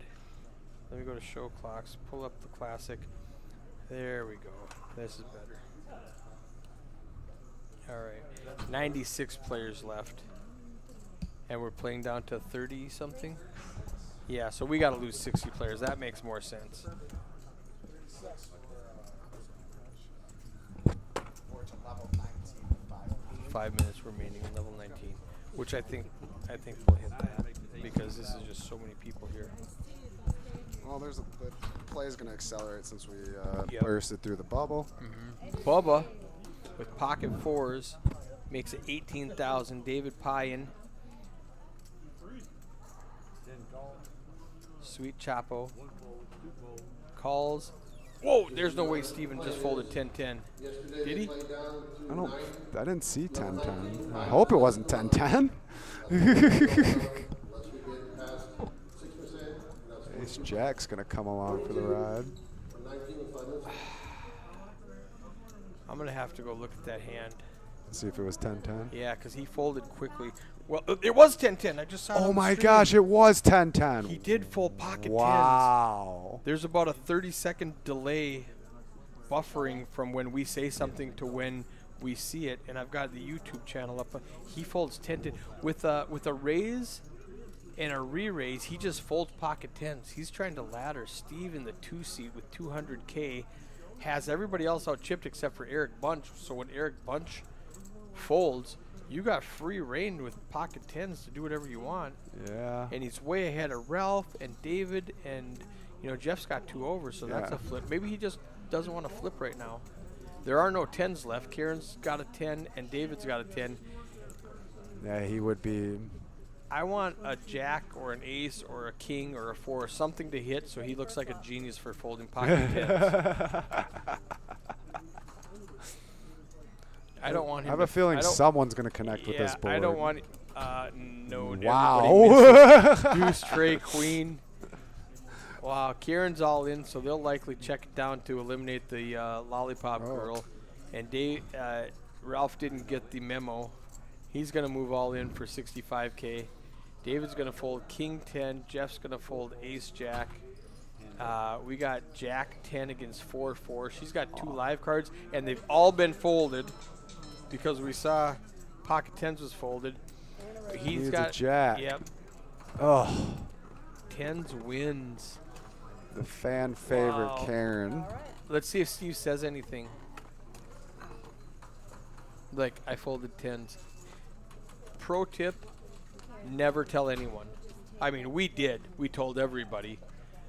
Let me go to show clocks. Pull up the classic. There we go. This is better. All right, 96 players left, and we're playing down to 30 something. Yeah, so we got to lose 60 players. That makes more sense. We're to level 19 in 5 minutes remaining in level 19, which I think we'll hit that because this is just so many people here. Well, the play is going to accelerate since we Yep. bursted through the bubble. Bubba with pocket fours makes it 18,000. David Payan. Sweet Chapo calls. Whoa, there's no way Steven just folded 10-10. Did he? I didn't see 10-10. I hope it wasn't 10-10. Ace Jack's going to come along for the ride. I'm going to have to go look at that hand. See if it was 10-10. Yeah, because he folded quickly. Well, it was 10-10. I just saw it Oh on the my stream. gosh, it was 10-10. He did fold pocket Wow. tens. There's about a 30-second delay buffering from when we say something to when we see it, and I've got the YouTube channel up. He folds 10-10 with a raise and a re-raise. He just folds pocket tens. He's trying to ladder. Steve in the 2 seat with 200K has everybody else out chipped except for Eric Bunch. So when Eric Bunch folds, you got free reign with pocket tens to do whatever you want. Yeah. And he's way ahead of Ralph and David, and Jeff's got 2 over, so that's Yeah. a flip. Maybe he just doesn't want to flip right now. There are no 10s left. Karen's got a 10 and David's got a 10. Yeah, he would be. I want a jack or an ace or a king or a 4, something to hit so he looks like a genius for folding pocket tens. I don't want him. I have a feeling I don't- someone's going to connect with this board. I don't want. No. Wow. everybody misses. Deuce, Trey, Queen. Wow, Kieran's all in, so they'll likely check it down to eliminate the lollipop girl. And Ralph didn't get the memo. He's going to move all in for 65K. David's going to fold King 10. Jeff's going to fold Ace Jack. We got Jack 10 against 4-4. She's got 2 live cards, and they've all been folded because we saw pocket 10s was folded. He's Needs got a jack. Yep. Oh, 10s wins. the fan favorite Wow. Karen. Let's see if Steve says anything. Like, I folded 10s. Pro tip, never tell anyone. I mean, we did. We told everybody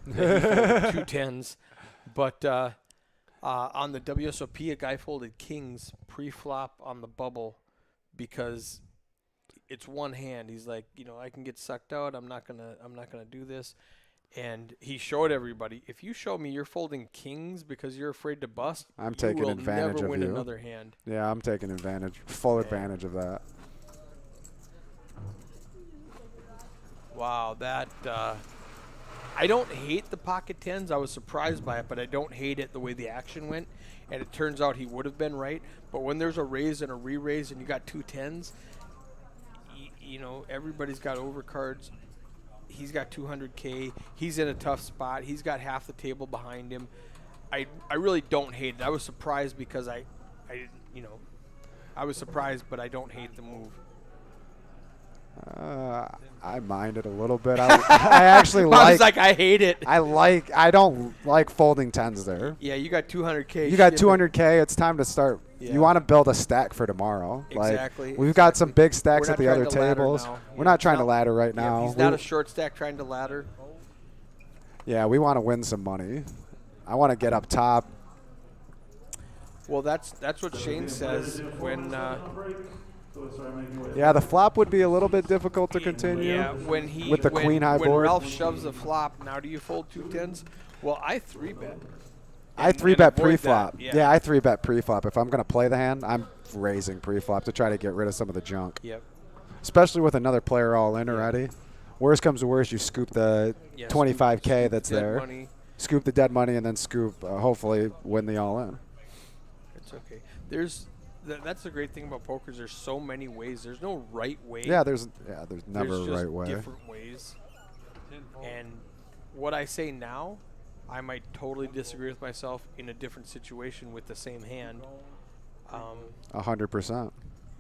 that he folded 2 10s. But on the WSOP, a guy folded kings pre-flop on the bubble because it's one hand. He's like, I can get sucked out. I'm not gonna do this. And he showed everybody, if you show me you're folding kings because you're afraid to bust, I'm taking you will advantage never of win you. another hand. Yeah, I'm taking full advantage of that. Wow, that I don't hate the pocket 10s. I was surprised by it, but I don't hate it the way the action went. And it turns out he would have been right. But when there's a raise and a re-raise and you got 2 10s, everybody's got overcards. He's got 200K. He's in a tough spot. He's got half the table behind him. I really don't hate it. I was surprised because I was surprised, but I don't hate the move. I mind it a little bit. I actually I was like, I hate it. I don't like folding 10s there. Yeah, you got 200K. You got Ship it. 200K. It's time to start. Yeah. You want to build a stack for tomorrow. Exactly. Like, we've got some big stacks We're at not the other trying to ladder tables. now. We're Yeah. not trying to No. ladder right Yeah, now. he's not a short stack trying to ladder. Yeah, we want to win some money. I want to get up top. Well, that's what Shane says when Yeah, the flop would be a little bit difficult to continue. yeah when he with the when, queen high when board. Ralph shoves the flop. Now do you fold 2 10s? Well, I 3-bet. I and 3-bet avoid pre-flop. that. Yeah, I 3-bet pre-flop. If I'm going to play the hand, I'm raising pre-flop to try to get rid of some of the junk. Yep. Especially with another player all in already. Worst comes to worst, you scoop the Yeah, 25K scoop that's dead there. money. Scoop the dead money and then scoop, hopefully, win the all in. It's okay. There's That's the great thing about poker. Is there's so many ways. There's no right way. Yeah, there's never There's a just right way. different ways. And what I say now, I might totally disagree with myself in a different situation with the same hand. 100%.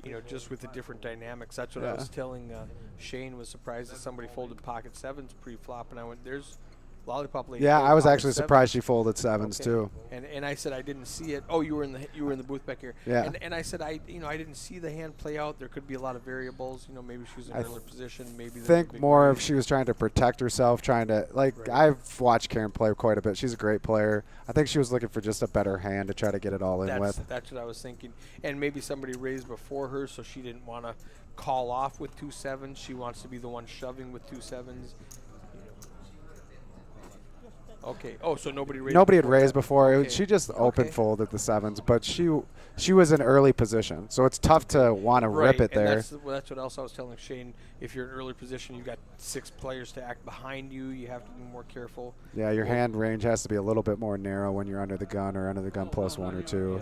You know, just with the different dynamics. That's what I was telling Shane. Was surprised that somebody folded pocket sevens pre-flop, and I went, "There's lollipop lady." Yeah, folded I was pocket actually sevens." surprised she folded sevens Okay. too. And I said I didn't see it. Oh, you were in the booth back here. Yeah. And I said I didn't see the hand play out. There could be a lot of variables. You know, maybe she was in I an earlier position. Maybe there's a Think big more raise. if she was trying to protect herself, trying to Right. I've watched Karen play quite a bit. She's a great player. I think she was looking for just a better hand to try to get it all in with. That's what I was thinking. And maybe somebody raised before her, so she didn't want to call off with 2 sevens. She wants to be the one shoving with 2 sevens. Okay. Oh, so nobody raised. Nobody had before raised that. before. Okay. She just open Okay. folded the sevens, but she was in early position, so it's tough to want to Right, rip it and there. that's what else I was telling Shane. If you're in early position, you've got 6 players to act behind you. You have to be more careful. Yeah, your hand range has to be a little bit more narrow when you're under the gun or under the gun plus 1 or 2.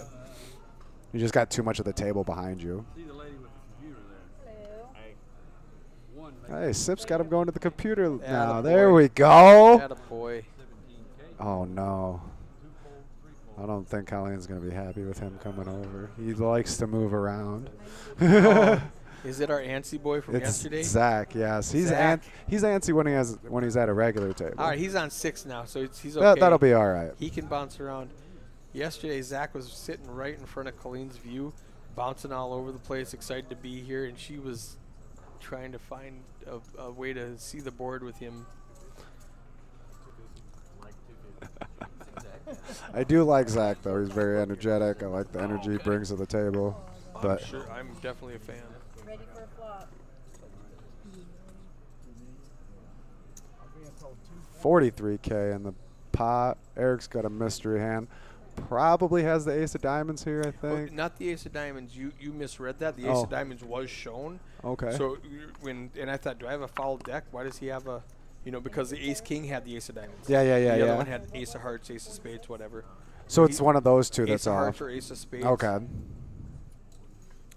You just got too much of the table behind you. See the lady with the computer there. Hey, Sip's got him going to the computer now. Attaboy. There we go. Attaboy. Oh, no. I don't think Colleen's going to be happy with him coming over. He likes to move around. Is it our antsy boy from It's yesterday? Zach, yes. He's Zach. he's antsy when he's at a regular table. All right, he's on 6 now, so he's okay. That'll be all right. He can bounce around. Yesterday, Zach was sitting right in front of Colleen's view, bouncing all over the place, excited to be here, and she was trying to find a way to see the board with him. I do like Zach, though. He's very energetic. I like the energy he brings to the table. But I'm definitely a fan. Ready for a flop. 43K in the pot. Eric's got a mystery hand. Probably has the ace of diamonds here, I Well, think. not the ace of diamonds. You misread that. The ace Oh. of diamonds was shown. Okay. So and I thought, do I have a foul deck? Why does he have a, because the ace king had the ace of diamonds. Yeah. The other one had ace of hearts, ace of spades, whatever. So it's one of those two Ace that's of hearts off. or ace of spades. Okay.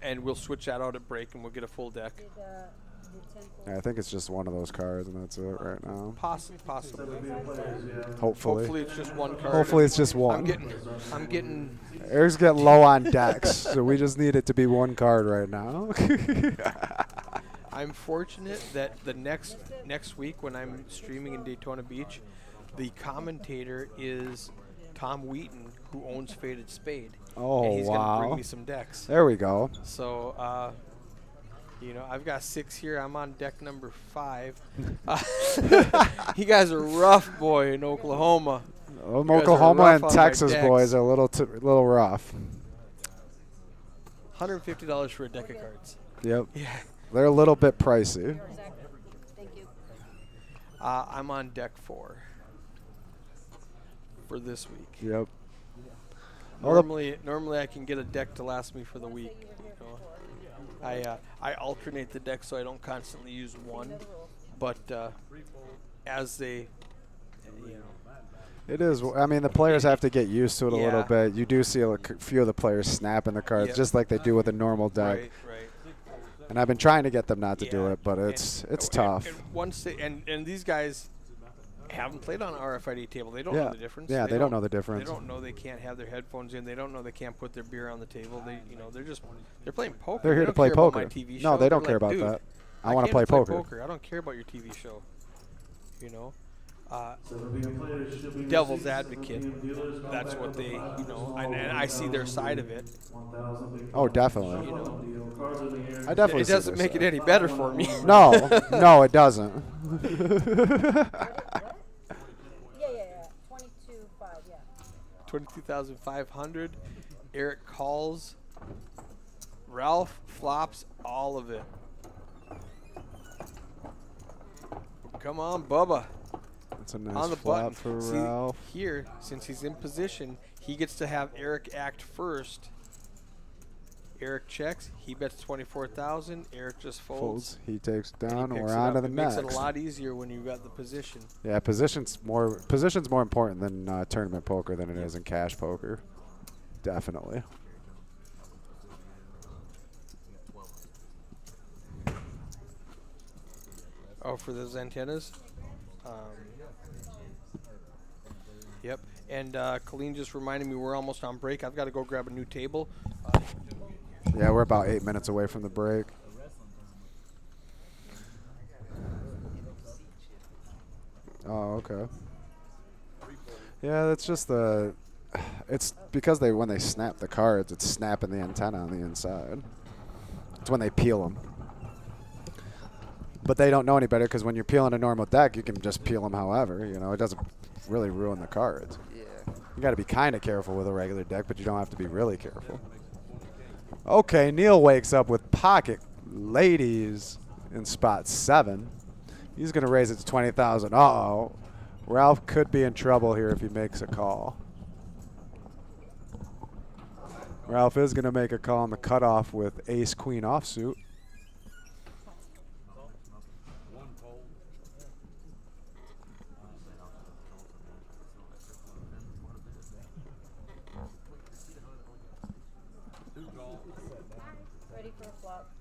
And we'll switch that out at break, and we'll get a full deck. Did 10 fold? Yeah, I think it's just one of those cards, and that's it right now. Possibly. Hopefully. Hopefully it's just one card. Hopefully it's just one. I'm getting. Eric's getting low on decks, so we just need it to be one card right now. I'm fortunate that the next week when I'm streaming in Daytona Beach, the commentator is Tom Wheaton, who owns Faded Spade. Oh, and he's gonna wow. bring me some decks. There we go. So, I've got 6 here. I'm on deck number 5. You guys are rough, boy, in Oklahoma. You guys are Oklahoma rough and on my Texas decks. boys are a little rough. $150 for a deck of cards. Yep. Yeah. They're a little bit pricey. Zach. Thank you. I'm on deck 4 for this week. Yep. Normally I can get a deck to last me for the week. I alternate the deck so I don't constantly use one, but as they, It is. I mean, the players have to get used to it a little Yeah. bit. You do see a few of the players snapping the cards Yep. just like they do with a normal deck. right. And I've been trying to get them not to do Yeah. it, but it's And tough. once they, and these guys haven't played on an RFID table. They don't Yeah. know the difference. Yeah, they don't know the difference. They don't know they can't have their headphones in. They don't know they can't put their beer on the table. They're playing poker. They're They here to don't play care about poker. my TV No, show. they They're don't care like, about "Dude, that. I want to came play to poker. I don't care about your TV show. Seven players should be in Devil's seats. advocate. 7 dealers come That's back what with they, a $5 and I see their side of it. 1,000 big Oh, blinds. definitely. Shuffle up the deal. Cards in the air. I definitely It see doesn't their make it side. any better for me. No, no, it doesn't. Yeah. 22.5. Yeah. 22,500. Eric calls. Ralph flops all of it. Come on, Bubba. That's a On nice the flop button. for See, Ralph. here, since he's in position, he gets to have Eric act first. Eric checks. He bets 24,000. Eric just folds. He takes and he down, and picks we're it on to up. the It next. makes it a lot easier when you got the position. Yeah, position's more important than tournament poker than it is in cash poker. Definitely. Oh, for those antennas. Yep. And Colleen just reminded me we're almost on break. I've got to go grab a new table. Yeah, we're about 8 minutes away from the break. Oh, okay. Yeah, that's just the. It's because when they snap the cards, it's snapping the antenna on the inside. It's when they peel them. But they don't know any better because when you're peeling a normal deck, you can just peel them however. You know, it doesn't really ruin the cards. Yeah. You got to be kind of careful with a regular deck, but you don't have to be really careful. Okay, Neil wakes up with pocket ladies in spot 7. He's going to raise it to 20,000. Uh-oh. Ralph could be in trouble here if he makes a call. Ralph is going to make a call on the cutoff with ace-queen offsuit. Ready for a flop.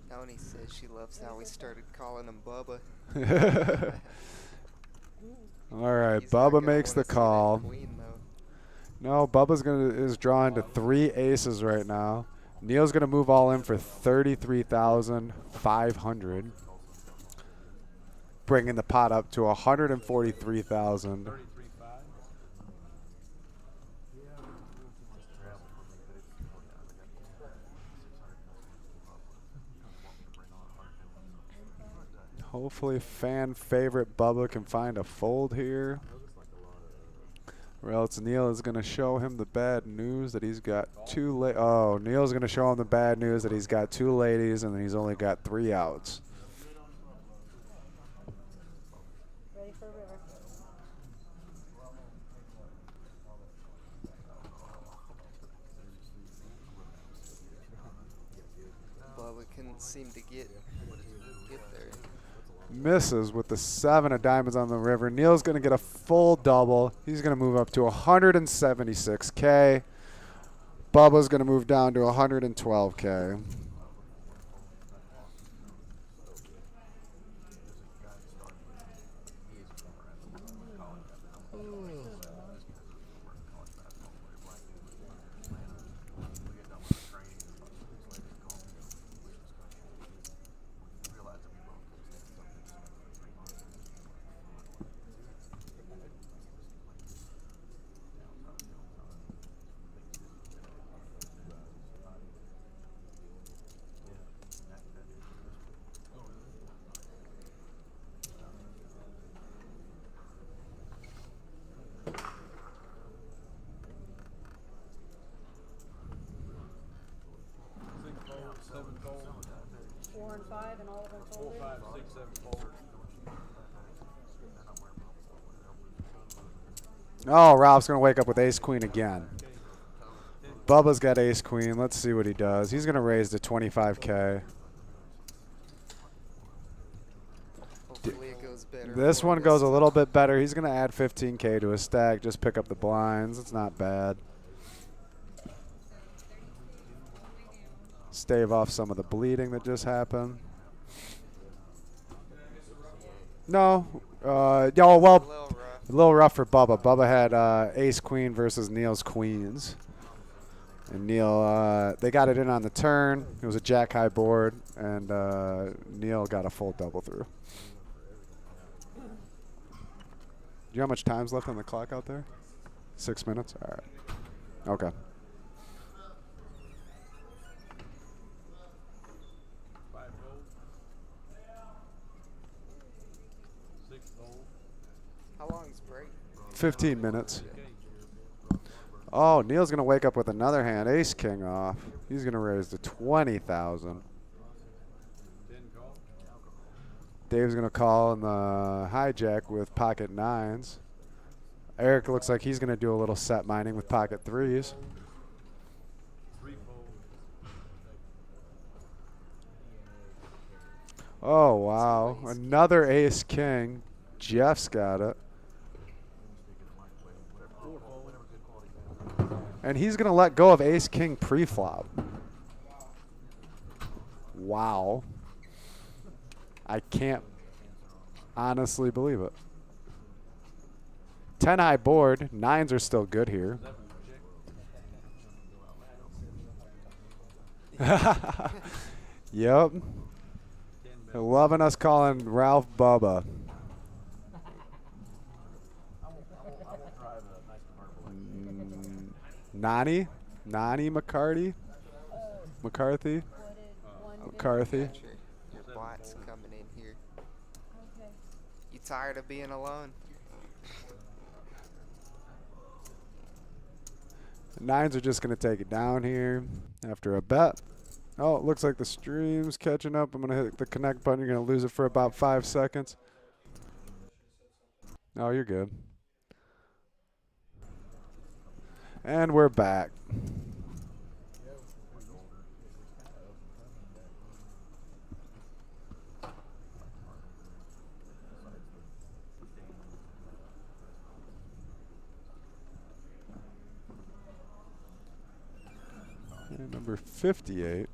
Tony says she loves how we started calling him Bubba. All right, He's not Bubba gonna makes the wanna see that call. queen, though. No, Bubba's is drawing to 3 aces right now. Neil's gonna move all in for 33,500, bringing the pot up to 143,000. Hopefully, fan favorite Bubba can find a fold here. Or else Neil is going to show him the bad news that he's got oh, Neil's going to show him the bad news that he's got 2 ladies and he's only got 3 outs. Ready for a river. Bubba couldn't seem to get there. Misses with the 7 of diamonds on the river. Neil's going to get a full double. He's going to move up to 176K. Bubba's going to move down to 112K. Four and five, and all of them folded. 4, 5, 6, 7 fold. Oh, Ralph's going to wake up with ace-queen again. Bubba's got ace-queen. Let's see what he does. He's going to raise to 25K. Hopefully it goes better. This for one him goes a time. little bit better. He's going to add 15K to his stack. Just pick up the blinds. It's not bad. Stave off some of the bleeding that just happened. No. Yeah, well, a little rough for Bubba. Bubba had ace-queen versus Neil's queens. And Neil, they got it in on the turn. It was a jack-high board, and Neil got a full double through. Do you know how much time's left on the clock out there? 6 minutes? All right. Okay. How long's break? 15 minutes. Oh, Neil's going to wake up with another hand. Ace-king off. He's going to raise to 20,000. Dave's going to call in the hijack with pocket 9s. Eric looks like he's going to do a little set mining with pocket threes. Oh, wow. Another ace king. Jeff's got it. And he's going to let go of ace king pre-flop. Wow. I can't honestly believe it. 10 high board. Nines are still good here. Yep. Loving us calling Ralph Bubba. Nani McCarthy. McCarthy. Your bot's coming in here. Okay. You tired of being alone? Nines are just going to take it down here after a bet. Oh, it looks like the stream's catching up. I'm going to hit the connect button. You're going to lose it for about 5 seconds. Oh, you're good. And we're back. And number 58.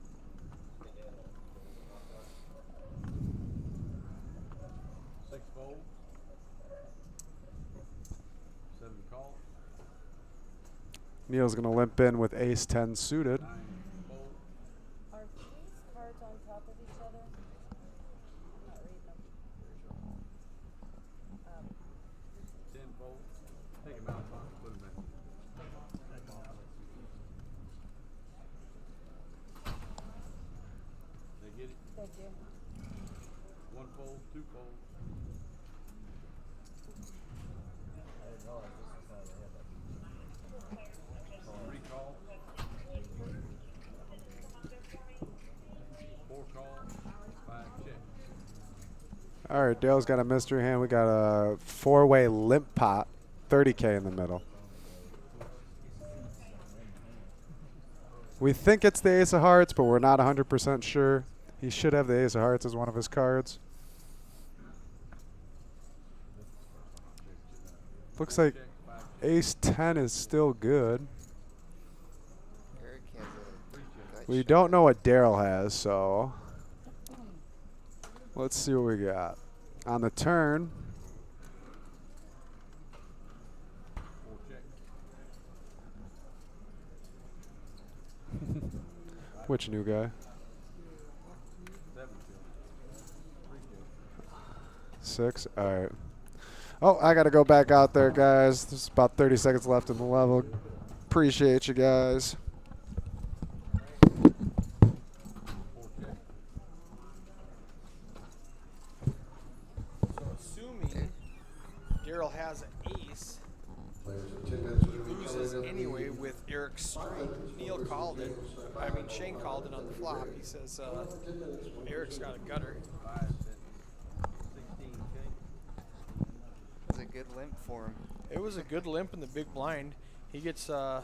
Neil's going to limp in with ace 10 suited. Are these cards on top of each other? I'm not reading them. Take him out, put him in. They get it? Thank you. One fold, two fold. Three call. Four call. Five check. All right, Dale's got a mystery hand. We got a 4-way limp pot, 30K in the middle. We think it's the ace of hearts, but we're not 100% sure. He should have the ace of hearts as one of his cards. Looks like ace 10 is still good. Eric has a gut We shot. don't know what Daryl has, so let's see what we got. On the turn, Four check. which new guy? Seven check. Three check. 6. All right. Oh, I got to go back out there, guys. There's about 30 seconds left in the level. Appreciate you guys. Four check. So assuming Daryl has an ace, Players have 10 minutes to he be loses coloring up anyway the- with Eric's straight. Neil called it. I mean, Shane called it on the flop. He says Eric's got a gutter. 5, 16K. It's a good limp for him. It was a good limp in the big blind. He gets 4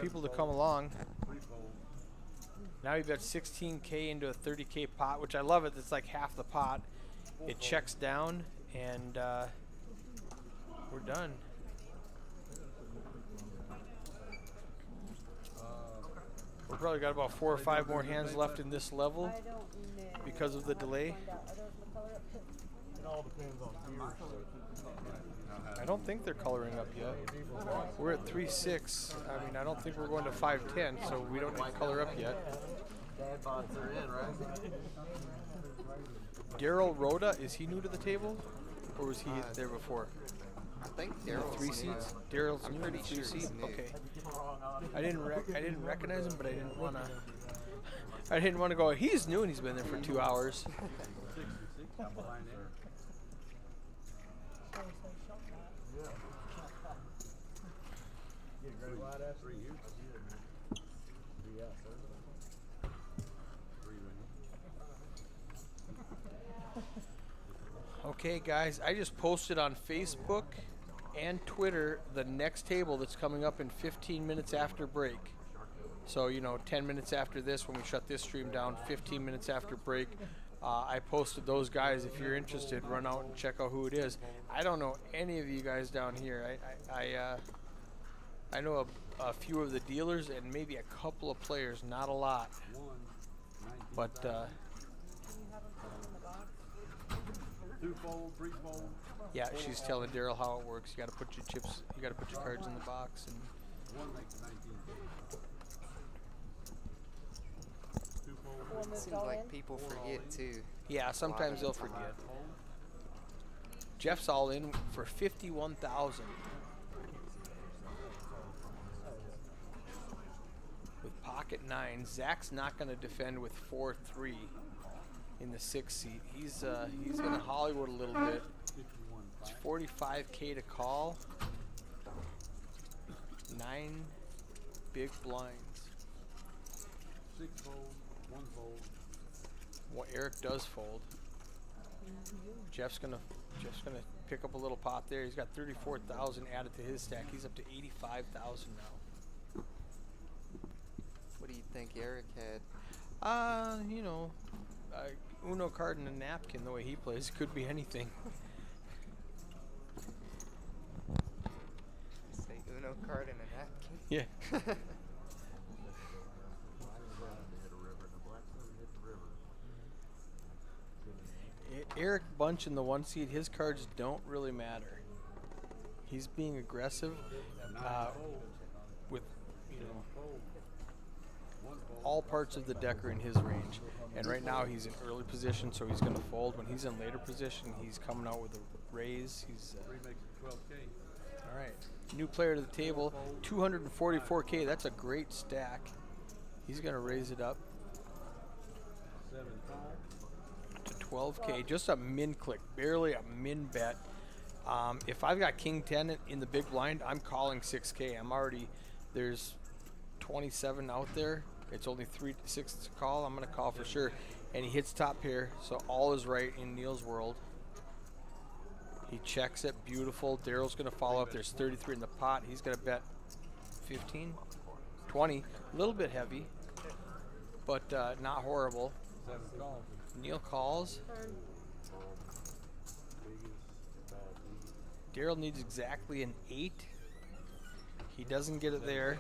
people to come along. Three fold. Now you've got 16K into a 30K pot, which I love it. It's like half the pot. It checks down, and we're done. We've probably got about 4 or 5 more hands left in this level I don't know. because of the delay. Find out. Are those the color up? It all depends on gears. I don't think they're coloring up yet. We're at 3-6. I mean, I don't think we're going to 5-10, so we don't need to color up yet. Dad bots are in, right? Daryl Rhoda, is he new to the table? Or was he there before? I think Daryl's 3 new. seats? Daryl's I'm new pretty to 3 sure seat? he's new. Okay. I didn't recognize him, but I didn't wanna go, he's new and he's been there for 2 hours. 66. I'm behind there. Three here. Three winning. Okay, guys, I just posted on Facebook and Twitter the next table that's coming up in 15 minutes after break. So, 10 minutes after this, when we shut this stream down, 15 minutes after break, I posted those guys. If you're interested, run out and check out who it is. I don't know any of you guys down here. I know a few of the dealers and maybe a couple of players, not a lot. But yeah, she's telling Daryl how it works. You got to put your chips, you got to put your cards in the box, and Seems like people forget too. yeah, sometimes they'll forget. Jeff's all in for 51,000 with pocket 9. Zach's not going to defend with 4-3 in the 6th seat. He's going to Hollywood a little bit. It's 45K to call. 9 big blinds. 6 fold, 1 fold. What Eric does fold. Jeff's gonna pick up a little pot there. He's got 34,000 added to his stack. He's up to 85,000 now. What do you think Eric had? Uno card and a napkin. The way he plays, could be anything. Say Uno card and a napkin? Yeah. Eric Bunch in the 1 seed, his cards don't really matter. He's being aggressive with, all parts of the deck are in his range. And right now he's in early position, so he's going to fold. When he's in later position, he's coming out with a raise. He's all right. New player to the table, 244K. That's a great stack. He's going to raise it up to 12K. Just a min click, barely a min bet. If I've got King 10 in the big blind, I'm calling 6K. There's 27 out there. It's only 6 to call. I'm going to call for sure. And he hits top pair, so all is right in Neil's world. He checks it, beautiful. Daryl's going to follow up. There's 33 in the pot. He's going to bet 15, 20. A little bit heavy, but not horrible. Neil calls. Daryl needs exactly an 8. He doesn't get it there.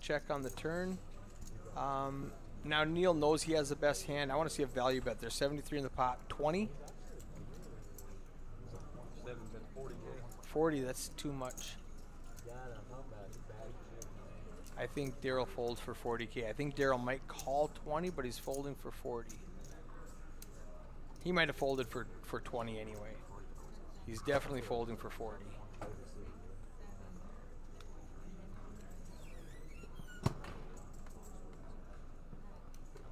Check on the turn. Now Neil knows he has the best hand. I want to see a value bet. There's 73 in the pot. 20? 40, that's too much. I think Daryl folds for 40K. I think Daryl might call 20, but he's folding for 40. He might have folded for 20 anyway. He's definitely folding for 40.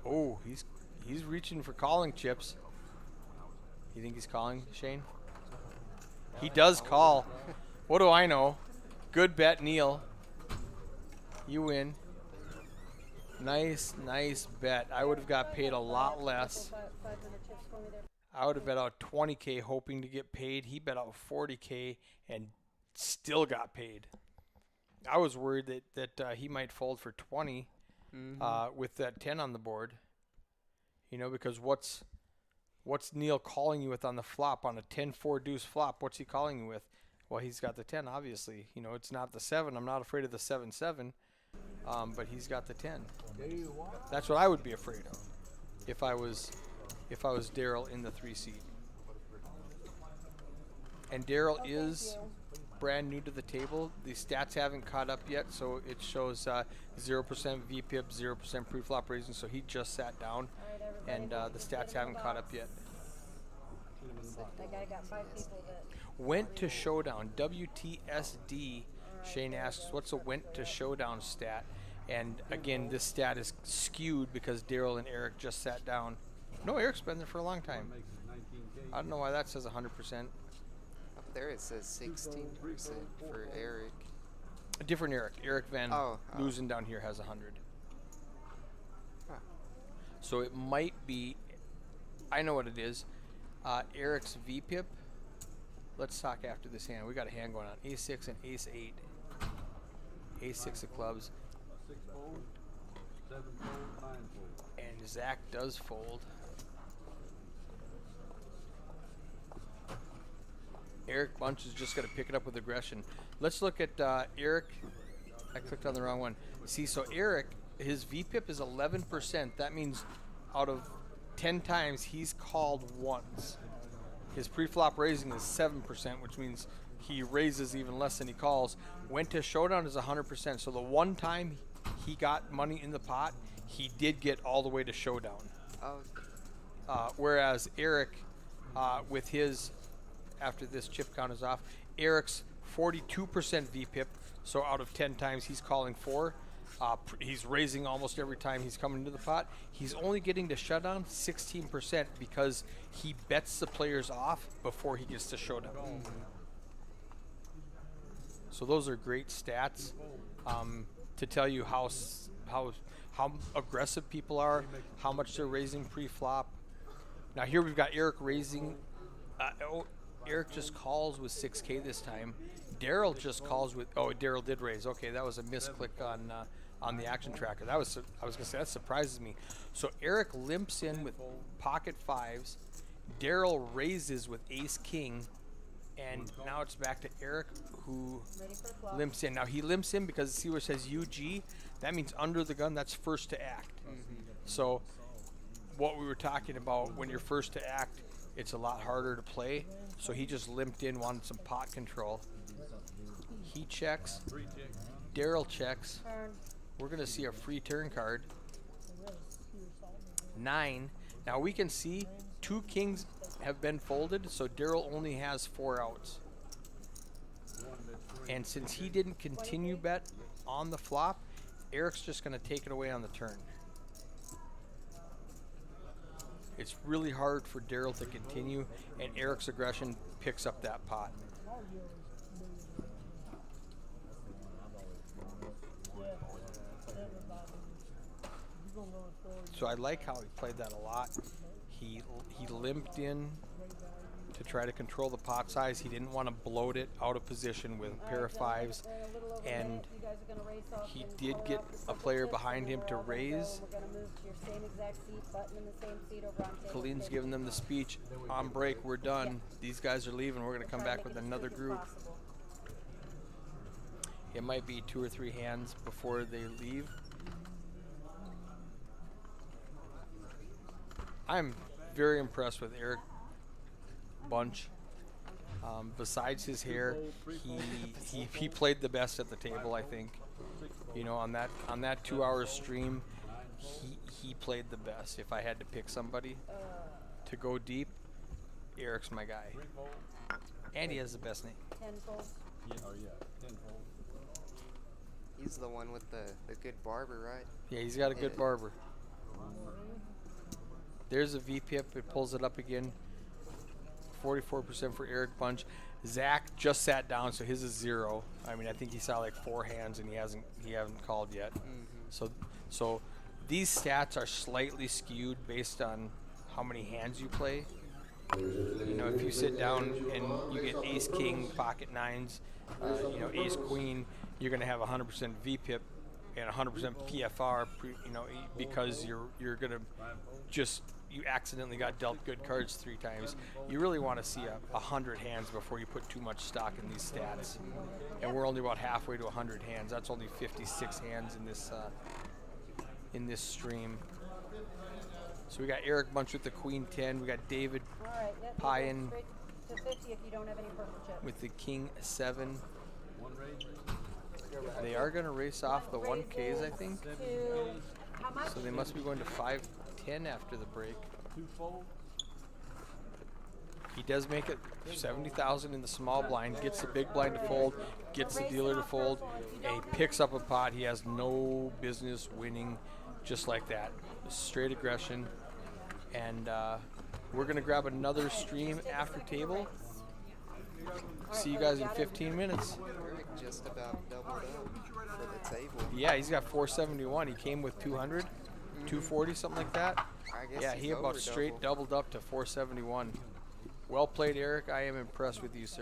Oh, he's reaching for calling chips. You think he's calling, Shane? He does call. What do I know? Good bet, Neil. You win. Nice bet. I would have got paid a lot less. I would have bet out 20K hoping to get paid. He bet out 40K and still got paid. I was worried that he might fold for 20 with that 10 on the board. Because what's Neil calling you with on the flop on a 10-4 deuce flop? What's he calling you with? Well, he's got the 10, obviously. It's not the 7. I'm not afraid of the 7-7, but he's got the 10. That's what I would be afraid of if I was Daryl in the 3 seed. And Daryl is brand new to the table. The stats haven't caught up yet, so it shows 0% VPIP, 0% pre-flop raising. So he just sat down, and the stats haven't caught up yet. That guy got 5 people that Went to showdown, WTSD. Shane asks, what's a went to showdown stat? And again, this stat is skewed because Daryl and Eric just sat down. No, Eric's been there for a long time. I don't know why that says 100%. Up there it says 16% for Eric. A different Eric. Eric Van Oh. Loosen down here has 100. So it might be, I know what it is, Eric's VPIP. Let's talk after this hand. We got a hand going on. Ace-6 and Ace-8. Ace-6 of clubs. 6 fold, 7 fold, 9 fold. And Zach does fold. Eric Bunch is just going to pick it up with aggression. Let's look at Eric. I clicked on the wrong one. See, so Eric, his VPIP is 11%. That means out of 10 times, he's called once. His pre-flop raising is 7%, which means he raises even less than he calls. Went to showdown is 100%. So the one time he got money in the pot, he did get all the way to showdown. Whereas Eric, with his, after this chip count is off, Eric's 42% VPIP. So out of 10 times, he's calling 4. He's raising almost every time he's coming into the pot. He's only getting to shutdown 16% because he bets the players off before he gets to showdown. So those are great stats to tell you how aggressive people are, how much they're raising pre-flop. Now here we've got Eric raising. Eric just calls with 6K this time. Daryl just calls with. Oh, Daryl did raise. Okay, that was a misclick on the action tracker. I was gonna say that surprises me. So Eric limps in with pocket 5s. Daryl raises with Ace King, and now it's back to Eric who limps in. Now he limps in because see where it says UG. That means under the gun. That's first to act. So what we were talking about when you're first to act, it's a lot harder to play. So he just limped in, wanted some pot control. He checks. Daryl checks. We're going to see a free turn card. 9. Now we can see 2 kings have been folded, so Daryl only has 4 outs. And since he didn't continue bet on the flop, Eric's just going to take it away on the turn. It's really hard for Daryl to continue, and Eric's aggression picks up that pot. So I like how he played that a lot. He limped in to try to control the pot size. He didn't want to bloat it out of position with a pair of 5s, and he did get a player behind him to raise. Colleen's giving them the speech. On break, we're done. These guys are leaving. We're going to come back with another group. It might be 2 or 3 hands before they leave. I'm very impressed with Eric Bunch. Besides his hair, he played the best at the table, I think. You know, on that 2-hour stream, he played the best. If I had to pick somebody to go deep, Eric's my guy. And he has the best name. 10 fold. He's the one with the good barber, right? Yeah, he's got a good barber. There's a VPIP. It pulls it up again. 44% for Eric Bunch. Zach just sat down, so his is 0. I mean, I think he saw like 4 hands, and he hasn't called yet. So these stats are slightly skewed based on how many hands you play. You know, if you sit down and you get Ace King, pocket 9s, you know, Ace Queen, you're going to have 100% VPIP and 100% PFR. You know, because you're going to just. You accidentally got dealt good cards 3 times. You really want to see 100 hands before you put too much stock in these stats. And we're only about halfway to 100 hands. That's only 56 hands in this stream. So we got Eric Bunch with the Queen 10. We got David Pyen To 50 if you don't have any purple chips. with the King 7. They are going to race off the 1Ks, I think. How much? So they must be going to 5-10 after the break. He does make it 70,000 in the small blind, gets the big blind to fold, gets the dealer to fold, and he picks up a pot he has no business winning, just like that. Straight aggression. And we're going to grab another stream after table. See you guys in 15 minutes. Eric just about doubled up for the table. Yeah, he's got 471. He came with 200. 240, something like that. I guess Yeah, he's he about over straight double. doubled up to 471. Well played, Eric. I am impressed with you, sir.